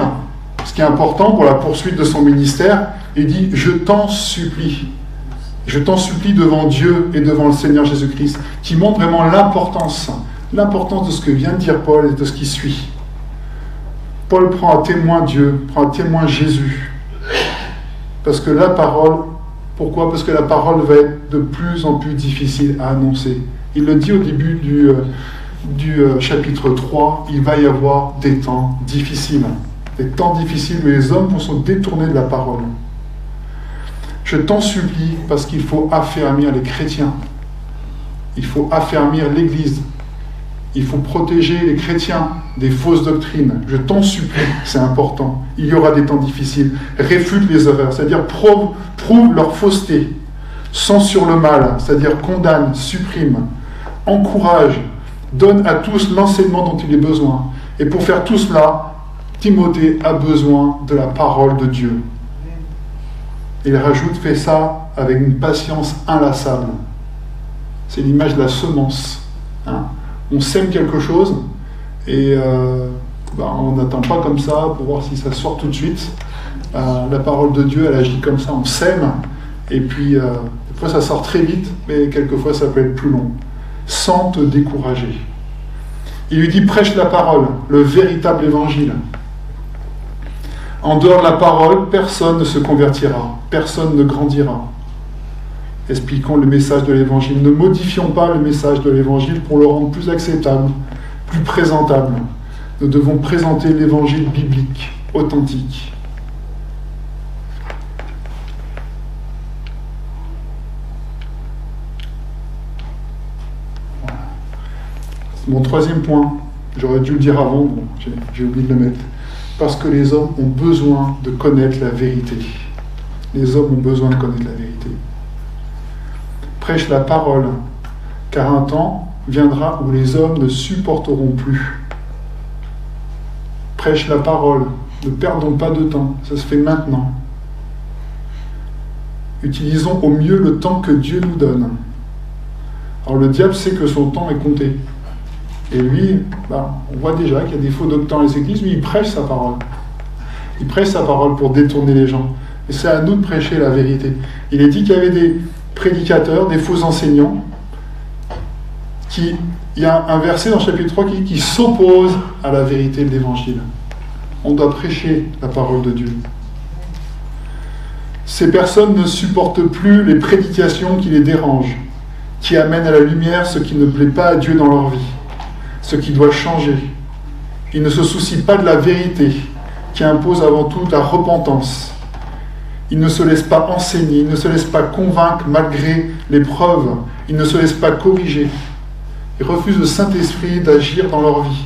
ce qui est important pour la poursuite de son ministère. Il dit, je t'en supplie. Je t'en supplie devant Dieu et devant le Seigneur Jésus-Christ, qui montre vraiment l'importance de ce que vient de dire Paul et de ce qui suit. Paul prend à témoin Dieu, prend à témoin Jésus. Parce que la parole, pourquoi ? Parce que la parole va être de plus en plus difficile à annoncer. Il le dit au début du chapitre 3, il va y avoir des temps difficiles. Des temps difficiles, mais les hommes vont se détourner de la parole. Je t'en supplie, parce qu'il faut affermir les chrétiens. Il faut affermir l'Église. Il faut protéger les chrétiens des fausses doctrines. Je t'en supplie, c'est important. Il y aura des temps difficiles. Réfute les erreurs, c'est-à-dire prouve leur fausseté. Censure le mal, c'est-à-dire condamne, supprime, encourage, donne à tous l'enseignement dont il est besoin. Et pour faire tout cela, Timothée a besoin de la parole de Dieu. Il rajoute, fais ça avec une patience inlassable. C'est l'image de la semence. On sème quelque chose et on n'attend pas comme ça pour voir si ça sort tout de suite. La parole de Dieu, elle agit comme ça, on sème et puis des fois ça sort très vite, mais quelquefois ça peut être plus long. Sans te décourager. Il lui dit, prêche la parole, le véritable évangile. En dehors de la parole, personne ne se convertira, personne ne grandira. Expliquons le message de l'Évangile. Ne modifions pas le message de l'Évangile pour le rendre plus acceptable, plus présentable. Nous devons présenter l'Évangile biblique, authentique. Voilà. C'est mon troisième point. J'aurais dû le dire avant, bon, j'ai oublié de le mettre. Parce que les hommes ont besoin de connaître la vérité. Les hommes ont besoin de connaître la vérité. Prêche la parole, car un temps viendra où les hommes ne supporteront plus. Prêche la parole, ne perdons pas de temps, ça se fait maintenant. Utilisons au mieux le temps que Dieu nous donne. Alors le diable sait que son temps est compté. Et lui, on voit déjà qu'il y a des faux docteurs dans les églises, lui il prêche sa parole. Il prêche sa parole pour détourner les gens. Et c'est à nous de prêcher la vérité. Il est dit qu'il y avait des prédicateurs, des faux enseignants, il y a un verset dans le chapitre 3 qui s'oppose à la vérité de l'Évangile. On doit prêcher la parole de Dieu. Ces personnes ne supportent plus les prédications qui les dérangent, qui amènent à la lumière ce qui ne plaît pas à Dieu dans leur vie, ce qui doit changer. Ils ne se soucient pas de la vérité, qui impose avant tout la repentance. Ils ne se laissent pas enseigner, ils ne se laissent pas convaincre malgré les preuves, ils ne se laissent pas corriger. Ils refusent le Saint-Esprit d'agir dans leur vie.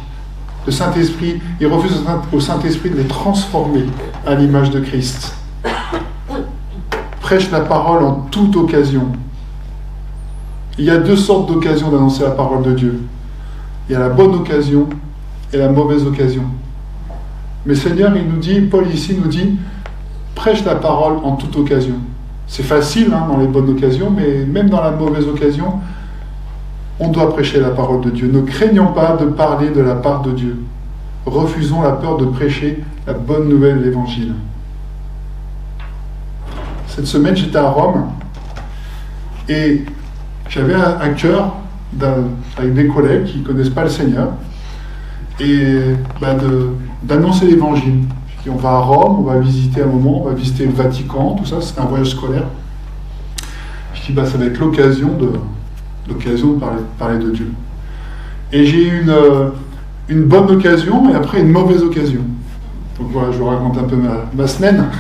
Ils refusent au Saint-Esprit de les transformer à l'image de Christ. Prêche la parole en toute occasion. Il y a deux sortes d'occasions d'annoncer la parole de Dieu. Il y a la bonne occasion et la mauvaise occasion. Mais Seigneur, Paul ici nous dit, prêche la parole en toute occasion. C'est facile dans les bonnes occasions, mais même dans la mauvaise occasion, on doit prêcher la parole de Dieu. Ne craignons pas de parler de la part de Dieu. Refusons la peur de prêcher la bonne nouvelle de l'Évangile. Cette semaine, j'étais à Rome et j'avais à cœur, avec des collègues qui ne connaissent pas le Seigneur, et d'annoncer l'Évangile. On va à Rome, on va visiter un moment, on va visiter le Vatican, tout ça, c'est un voyage scolaire. Je dis, ça va être l'occasion de parler de Dieu. Et j'ai eu une bonne occasion et après une mauvaise occasion. Donc voilà, je vous raconte un peu ma semaine.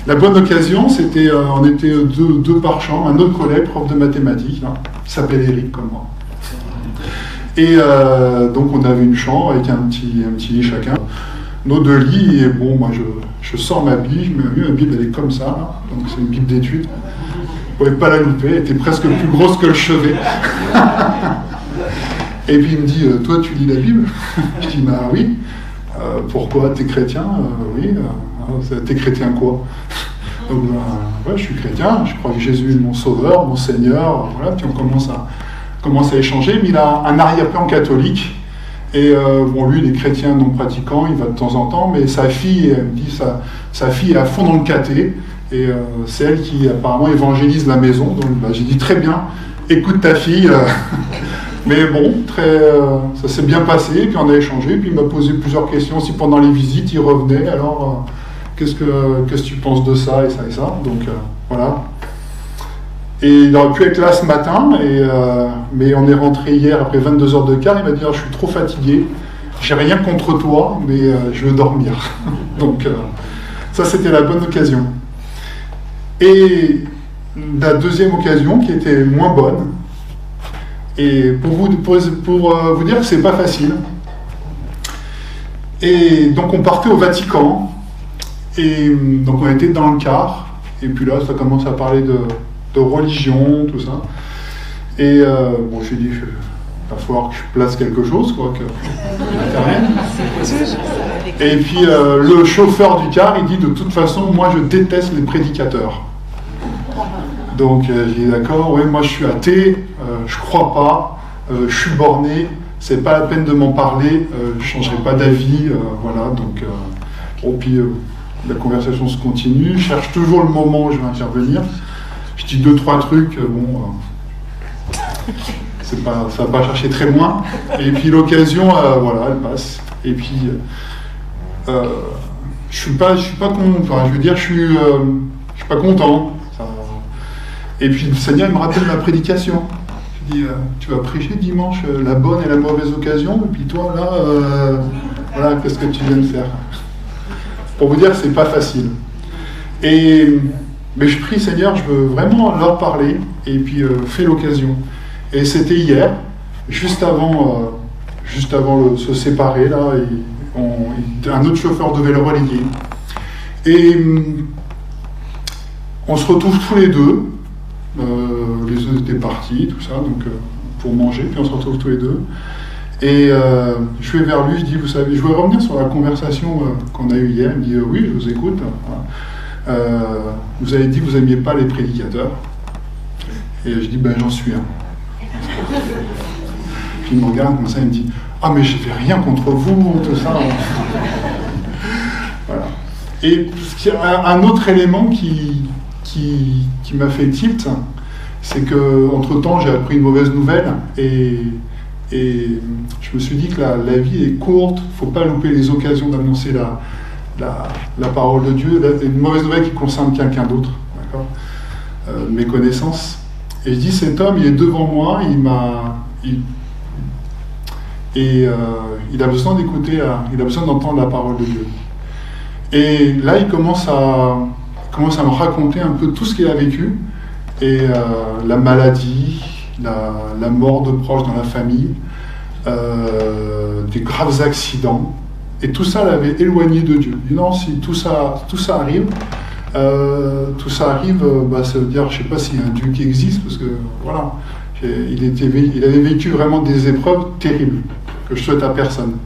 La bonne occasion, c'était, on était deux par chambre, un autre collègue, prof de mathématiques, qui s'appelle Eric comme moi. Et donc on avait une chambre avec un petit lit chacun, nos 2 lits, et bon, moi je sors ma Bible, ma Bible elle est comme ça, là. Donc c'est une Bible d'études. Vous ne pouvez pas la louper, elle était presque plus grosse que le chevet. Et puis il me dit, toi tu lis la Bible? Je dis, bah oui. Pourquoi? T'es chrétien? Oui. T'es chrétien quoi? Donc, ouais, je suis chrétien, je crois que Jésus est mon sauveur, mon Seigneur, voilà, puis on commence à échanger, mais il a un arrière-plan catholique, et bon, lui, il est chrétien non pratiquant, il va de temps en temps, mais sa fille, elle me dit, sa fille est à fond dans le caté, et c'est elle qui apparemment évangélise la maison, donc bah, j'ai dit, très bien, écoute ta fille, mais bon, ça s'est bien passé, puis on a échangé, puis il m'a posé plusieurs questions, si pendant les visites, il revenait, alors... Qu'est-ce que tu penses de ça et ça et ça? Donc voilà. Et il aurait pu être là ce matin, mais on est rentré hier après 22 heures de quart. Il m'a dit, je suis trop fatigué, j'ai rien contre toi, mais je veux dormir. Donc ça, c'était la bonne occasion. Et la deuxième occasion, qui était moins bonne, et pour vous dire que c'est pas facile. Et donc on partait au Vatican. Et donc on était dans le car, et puis là ça commence à parler de religion, tout ça. Et bon, j'ai dit, il va falloir que je place quelque chose, quoi, que et puis le chauffeur du car, il dit, de toute façon, moi je déteste les prédicateurs. Donc j'ai dit, d'accord, oui, moi je suis athée, je crois pas, je suis borné, c'est pas la peine de m'en parler, je changerai pas d'avis, voilà, donc... bon, puis... la conversation se continue, je cherche toujours le moment où je vais intervenir. Je dis 2-3 trucs, bon, ça va pas chercher très loin. Et puis l'occasion, voilà, elle passe. Et puis, je suis pas content. Enfin, je veux dire, je suis pas content. Et puis le Seigneur il me rappelle ma prédication. Je dis, tu vas prêcher dimanche la bonne et la mauvaise occasion. Et puis toi là, voilà, qu'est-ce que tu viens de faire? Pour vous dire, c'est pas facile. Mais je prie, Seigneur, je veux vraiment leur parler, et puis fais l'occasion. Et c'était hier, juste avant de se séparer, là, un autre chauffeur devait le relayer. Et on se retrouve tous les deux, les autres étaient partis, tout ça, donc pour manger, puis on se retrouve tous les deux. Et je vais vers lui, je dis, vous savez, je voudrais revenir sur la conversation qu'on a eue hier. Il me dit, oui, je vous écoute. Vous avez dit que vous n'aimiez pas les prédicateurs. Et je dis, ben j'en suis un. Puis il me regarde comme ça, il me dit, ah mais je ne fais rien contre vous, tout ça. Voilà. Et un autre élément qui m'a fait tilt, c'est qu'entre-temps, j'ai appris une mauvaise nouvelle, et je me suis dit que la vie est courte, il ne faut pas louper les occasions d'annoncer la parole de Dieu. Une mauvaise nouvelle qui concerne quelqu'un d'autre, d'accord, mes connaissances. Et je dis, cet homme, il est devant moi, il a besoin d'écouter, il a besoin d'entendre la parole de Dieu. Et là, il commence à me raconter un peu tout ce qu'il a vécu, et la maladie, la mort de proches dans la famille, des graves accidents, et tout ça l'avait éloigné de Dieu. Il dit non, si tout ça arrive, bah, ça veut dire, je ne sais pas s'il y a un Dieu qui existe, parce que voilà, il avait vécu vraiment des épreuves terribles que je souhaite à personne.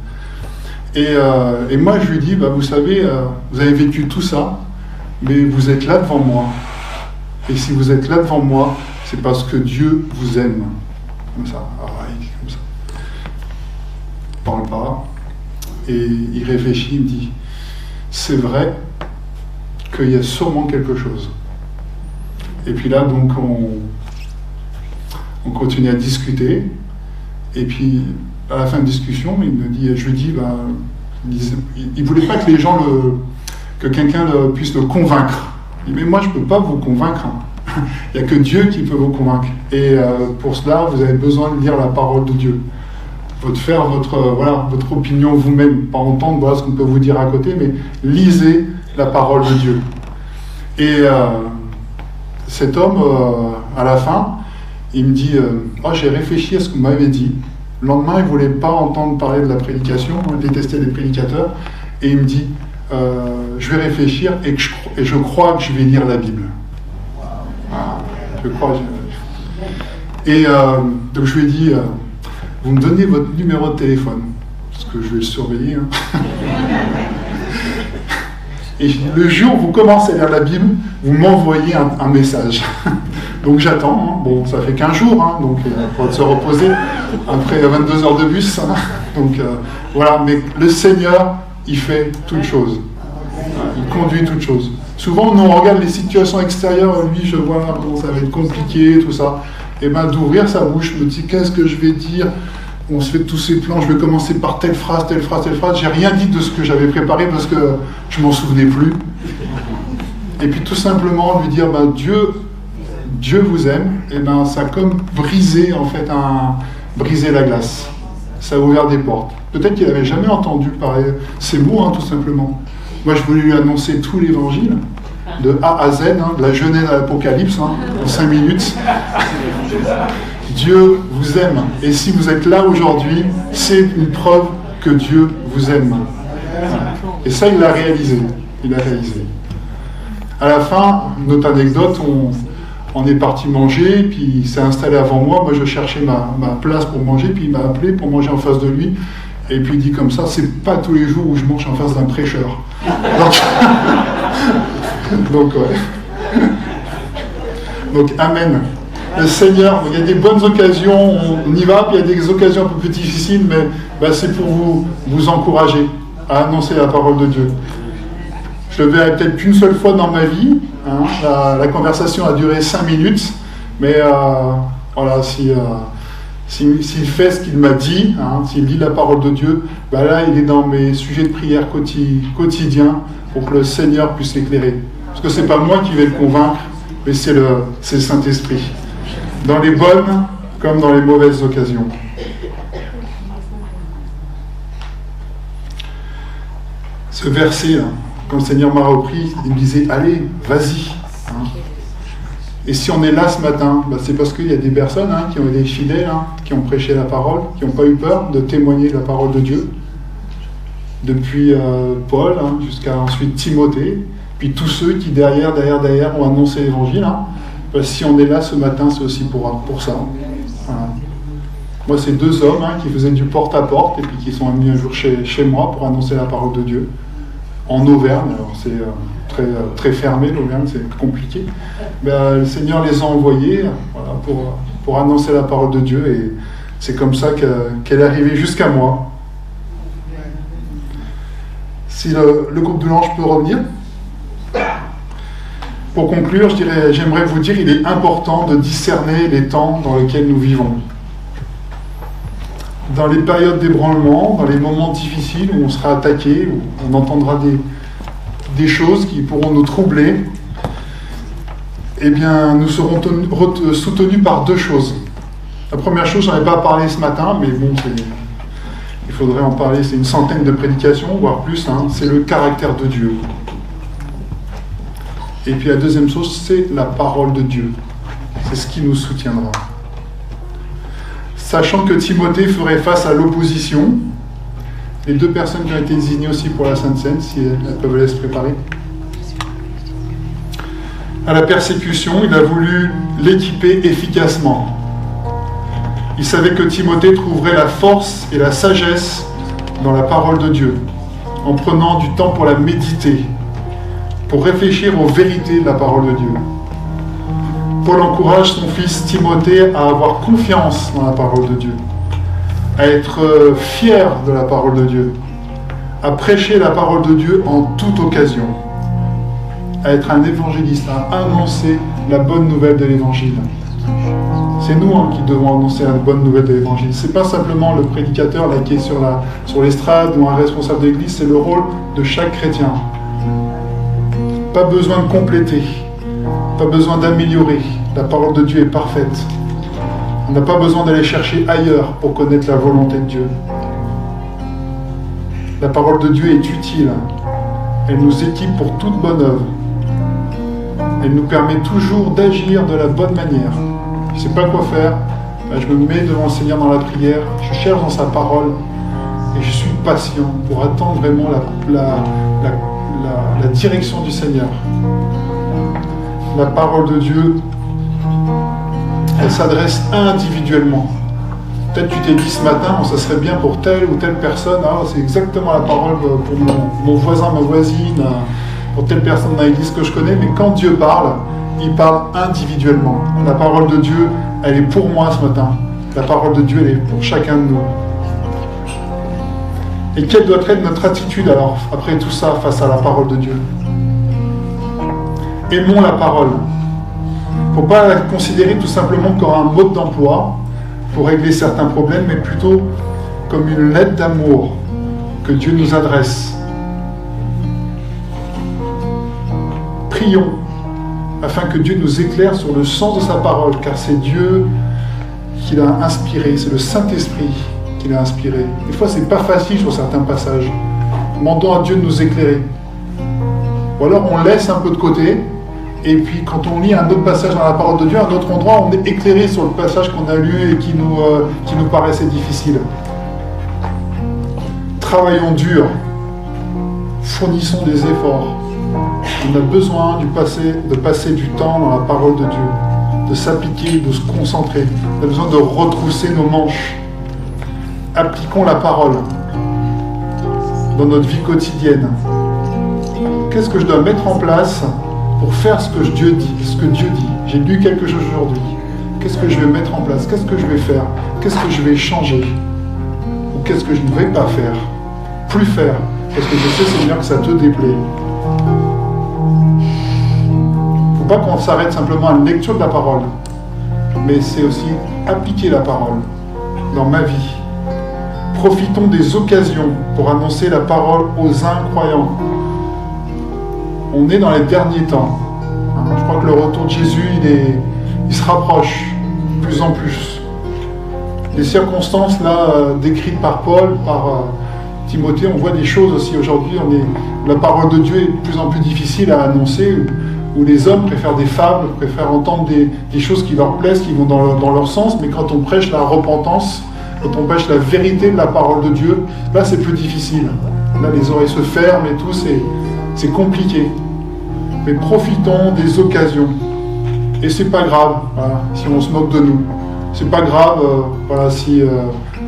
Et moi je lui dis, bah, vous savez, vous avez vécu tout ça, mais vous êtes là devant moi. Et si vous êtes là devant moi, c'est parce que Dieu vous aime. Comme ça. Comme ça. Il ne parle pas. Et il réfléchit, il me dit, c'est vrai qu'il y a sûrement quelque chose. Et puis là, donc, on continue à discuter. Et puis, à la fin de discussion, je lui dis, bah, il ne voulait pas que les gens que quelqu'un puisse le convaincre. Il dit, mais moi, je ne peux pas vous convaincre. Il n'y a que Dieu qui peut vous convaincre. Et pour cela, vous avez besoin de lire la parole de Dieu. Faire votre opinion vous-même, pas entendre voilà, ce qu'on peut vous dire à côté, mais lisez la parole de Dieu. Et cet homme, à la fin, Il me dit j'ai réfléchi à ce que vous m'avez dit. Le lendemain, il ne voulait pas entendre parler de la prédication, il détestait les prédicateurs. Et il me dit je vais réfléchir et je crois que je vais lire la Bible. Je crois. Et donc je lui ai dit vous me donnez votre numéro de téléphone, parce que je vais le surveiller. Et le jour où vous commencez à lire la Bible, vous m'envoyez un message. Donc j'attends, bon ça fait 15 jours, donc il faut se reposer après 22 heures de bus. Donc voilà, mais le Seigneur, il fait toutes choses. Il conduit toutes choses. Souvent, nous on regarde les situations extérieures, lui je vois comment ça va être compliqué, tout ça. Et bien d'ouvrir sa bouche, je me dis qu'est-ce que je vais dire. On se fait tous ces plans, je vais commencer par telle phrase, telle phrase, telle phrase. J'ai rien dit de ce que j'avais préparé parce que je m'en souvenais plus. Et puis tout simplement lui dire Dieu vous aime, et ça a comme brisé en fait brisé la glace. Ça a ouvert des portes. Peut-être qu'il n'avait jamais entendu parler ces mots, tout simplement. Moi, je voulais lui annoncer tout l'évangile, de A à Z, de la Genèse à l'Apocalypse, en 5 minutes. Dieu vous aime. Et si vous êtes là aujourd'hui, c'est une preuve que Dieu vous aime. Et ça, il l'a réalisé. À la fin, notre anecdote, on est parti manger, puis il s'est installé avant moi. Moi, je cherchais ma place pour manger, puis il m'a appelé pour manger en face de lui. Et puis il dit comme ça, c'est pas tous les jours où je mange en face d'un prêcheur. Donc amen. Le Seigneur, il y a des bonnes occasions, on y va, puis il y a des occasions un peu plus difficiles, mais c'est pour vous encourager à annoncer la parole de Dieu. Je le verrai peut-être qu'une seule fois dans ma vie. La conversation a duré 5 minutes, mais voilà, s'il fait ce qu'il m'a dit, s'il lit la parole de Dieu, là il est dans mes sujets de prière quotidiens pour que le Seigneur puisse l'éclairer. Parce que c'est pas moi qui vais le convaincre, mais c'est le Saint-Esprit. Dans les bonnes comme dans les mauvaises occasions. Ce verset, quand le Seigneur m'a repris, il me disait, allez, vas-y. Et si on est là ce matin, c'est parce qu'il y a des personnes qui ont été fidèles, qui ont prêché la parole, qui n'ont pas eu peur de témoigner la parole de Dieu. Depuis Paul jusqu'à ensuite Timothée, puis tous ceux qui derrière ont annoncé l'évangile. Si on est là ce matin, c'est aussi pour ça. Voilà. Moi, c'est 2 hommes qui faisaient du porte-à-porte et puis qui sont venus un jour chez moi pour annoncer la parole de Dieu. En Auvergne, alors c'est très, très fermé, l'Auvergne, c'est compliqué. Le Seigneur les a envoyés pour annoncer la parole de Dieu et c'est comme ça qu'elle est arrivée jusqu'à moi. Si le groupe de l'ange peut revenir. Pour conclure, j'aimerais vous dire, il est important de discerner les temps dans lesquels nous vivons. Dans les périodes d'ébranlement, dans les moments difficiles où on sera attaqué, où on entendra des choses qui pourront nous troubler, nous serons soutenus par 2 choses. La première chose, j'en ai pas parlé ce matin, mais bon, il faudrait en parler, c'est une centaine de prédications, voire plus, c'est le caractère de Dieu. Et puis la deuxième chose, c'est la parole de Dieu. C'est ce qui nous soutiendra. Sachant que Timothée ferait face à l'opposition, les 2 personnes qui ont été désignées aussi pour la Sainte Seine, si elles peuvent se préparer. À la persécution, il a voulu l'équiper efficacement. Il savait que Timothée trouverait la force et la sagesse dans la parole de Dieu, en prenant du temps pour la méditer, pour réfléchir aux vérités de la parole de Dieu. Paul encourage son fils Timothée à avoir confiance dans la parole de Dieu, à être fier de la parole de Dieu, à prêcher la parole de Dieu en toute occasion, à être un évangéliste, à annoncer la bonne nouvelle de l'évangile. C'est nous qui devons annoncer la bonne nouvelle de l'évangile. C'est pas simplement le prédicateur qui est sur l'estrade ou un responsable d'église, c'est le rôle de chaque chrétien. Pas besoin de compléter, pas besoin d'améliorer. La parole de Dieu est parfaite. On n'a pas besoin d'aller chercher ailleurs pour connaître la volonté de Dieu. La parole de Dieu est utile. Elle nous équipe pour toute bonne œuvre. Elle nous permet toujours d'agir de la bonne manière, je ne sais pas quoi faire, je me mets devant le Seigneur dans la prière, je cherche dans sa parole et je suis patient pour attendre vraiment la direction du Seigneur. La parole de Dieu, elle s'adresse individuellement. Peut-être tu t'es dit ce matin, ça serait bien pour telle ou telle personne, c'est exactement la parole pour mon voisin, ma voisine, pour telle personne dans l'église que je connais, mais quand Dieu parle, il parle individuellement. La parole de Dieu, elle est pour moi ce matin. La parole de Dieu, elle est pour chacun de nous. Et quelle doit être notre attitude alors, après tout ça, face à la parole de Dieu? Aimons la parole. Il ne faut pas la considérer tout simplement comme un mode d'emploi pour régler certains problèmes, mais plutôt comme une lettre d'amour que Dieu nous adresse. Prions afin que Dieu nous éclaire sur le sens de sa parole, car c'est Dieu qui l'a inspiré, c'est le Saint-Esprit qui l'a inspiré. Des fois, c'est pas facile sur certains passages. Demandons à Dieu de nous éclairer. Ou alors, on laisse un peu de côté, et puis quand on lit un autre passage dans la parole de Dieu, à un autre endroit, on est éclairé sur le passage qu'on a lu et qui nous paraissait difficile. Travaillons dur, fournissons des efforts. On a besoin de passer du temps dans la parole de Dieu, de s'appliquer, de se concentrer. On a besoin de retrousser nos manches. Appliquons la parole dans notre vie quotidienne. Qu'est-ce que je dois mettre en place pour faire ce que Dieu dit? J'ai lu quelque chose aujourd'hui. Qu'est-ce que je vais mettre en place? Qu'est-ce que je vais faire? Qu'est-ce que je vais changer? Ou qu'est-ce que je ne vais pas faire? Plus faire. Parce que je sais, Seigneur, que ça te déplaît. Il ne faut pas qu'on s'arrête simplement à la lecture de la parole, mais c'est aussi appliquer la parole dans ma vie. Profitons des occasions pour annoncer la parole aux incroyants. On est dans les derniers temps. Je crois que le retour de Jésus, il se rapproche de plus en plus. Les circonstances là décrites par Paul, par Timothée, on voit des choses aussi aujourd'hui. La parole de Dieu est de plus en plus difficile à annoncer, où les hommes préfèrent des fables, préfèrent entendre des choses qui leur plaisent, qui vont dans leur sens, mais quand on prêche la repentance, quand on prêche la vérité de la parole de Dieu, là c'est plus difficile. Là les oreilles se ferment et tout, c'est compliqué. Mais profitons des occasions. Et c'est pas grave, voilà, si on se moque de nous. C'est pas grave, si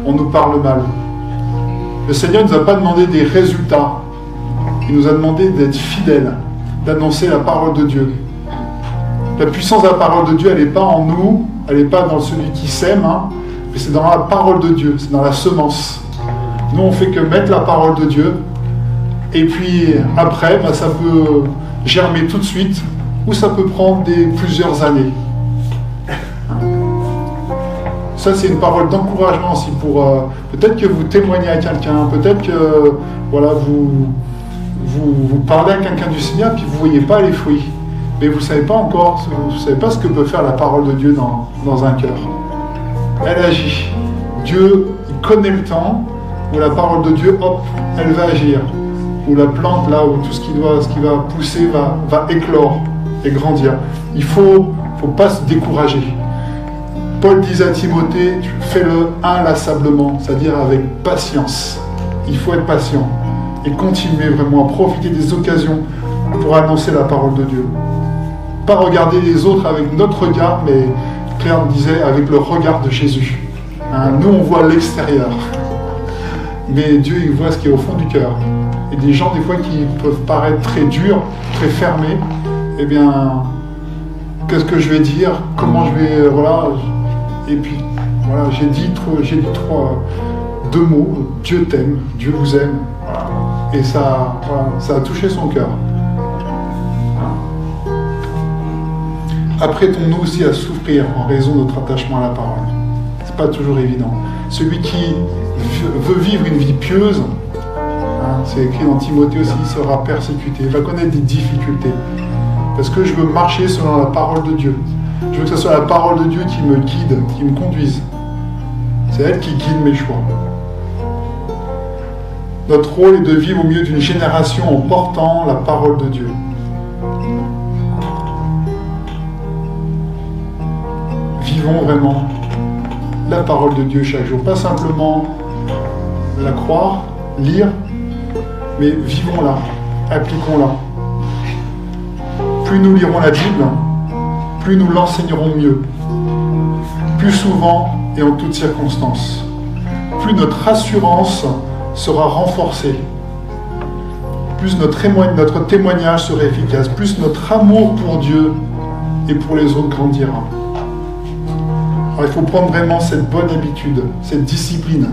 on nous parle mal. Le Seigneur ne nous a pas demandé des résultats. Il nous a demandé d'être fidèles, d'annoncer la parole de Dieu. La puissance de la parole de Dieu, elle n'est pas en nous, elle n'est pas dans celui qui sème, mais c'est dans la parole de Dieu, c'est dans la semence. Nous, on fait que mettre la parole de Dieu, et puis après, ça peut germer tout de suite, ou ça peut prendre plusieurs années. Ça, c'est une parole d'encouragement aussi pour peut-être que vous témoignez à quelqu'un, peut-être que vous parlez à quelqu'un du Seigneur, puis vous ne voyez pas les fruits. Mais vous ne savez pas encore, vous ne savez pas ce que peut faire la parole de Dieu dans un cœur. Elle agit. Dieu, il connaît le temps où la parole de Dieu, hop, elle va agir. Où la plante, là, où tout ce qui va pousser va éclore et grandir. Il ne faut pas se décourager. Paul disait à Timothée, fais-le inlassablement, c'est-à-dire avec patience. Il faut être patient et continuer vraiment à profiter des occasions pour annoncer la parole de Dieu. Pas regarder les autres avec notre regard, mais Claire disait avec le regard de Jésus. Nous, on voit l'extérieur, mais Dieu, il voit ce qui est au fond du cœur. Et des gens, des fois, qui peuvent paraître très durs, très fermés, eh bien, qu'est-ce que je vais dire? Comment je vais... Et puis, j'ai dit deux mots, Dieu t'aime, Dieu vous aime. Voilà. Et ça a touché son cœur. Apprêtons-nous aussi à souffrir en raison de notre attachement à la parole. C'est pas toujours évident. Celui qui veut vivre une vie pieuse, c'est écrit dans Timothée aussi, il sera persécuté, il va connaître des difficultés. Parce que je veux marcher selon la parole de Dieu. Je veux que ce soit la parole de Dieu qui me guide, qui me conduise. C'est elle qui guide mes choix. Notre rôle est de vivre au milieu d'une génération en portant la parole de Dieu. vivons vraiment la parole de Dieu chaque jour. Pas simplement la croire, lire, mais vivons-la, appliquons-la. Plus nous lirons la Bible, plus nous l'enseignerons mieux, plus souvent et en toutes circonstances. Plus notre assurance sera renforcée, plus notre témoignage sera efficace, plus notre amour pour Dieu et pour les autres grandira. Alors il faut prendre vraiment cette bonne habitude, cette discipline,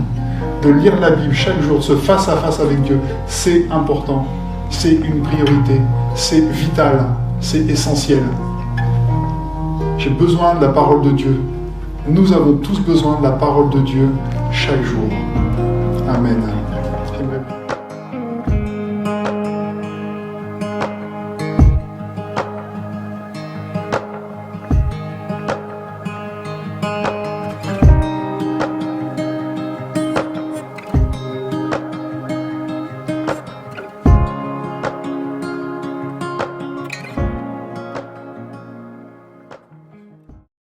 de lire la Bible chaque jour, ce face à face avec Dieu. C'est important, c'est une priorité, c'est vital, c'est essentiel. J'ai besoin de la parole de Dieu. Nous avons tous besoin de la parole de Dieu chaque jour. Amen.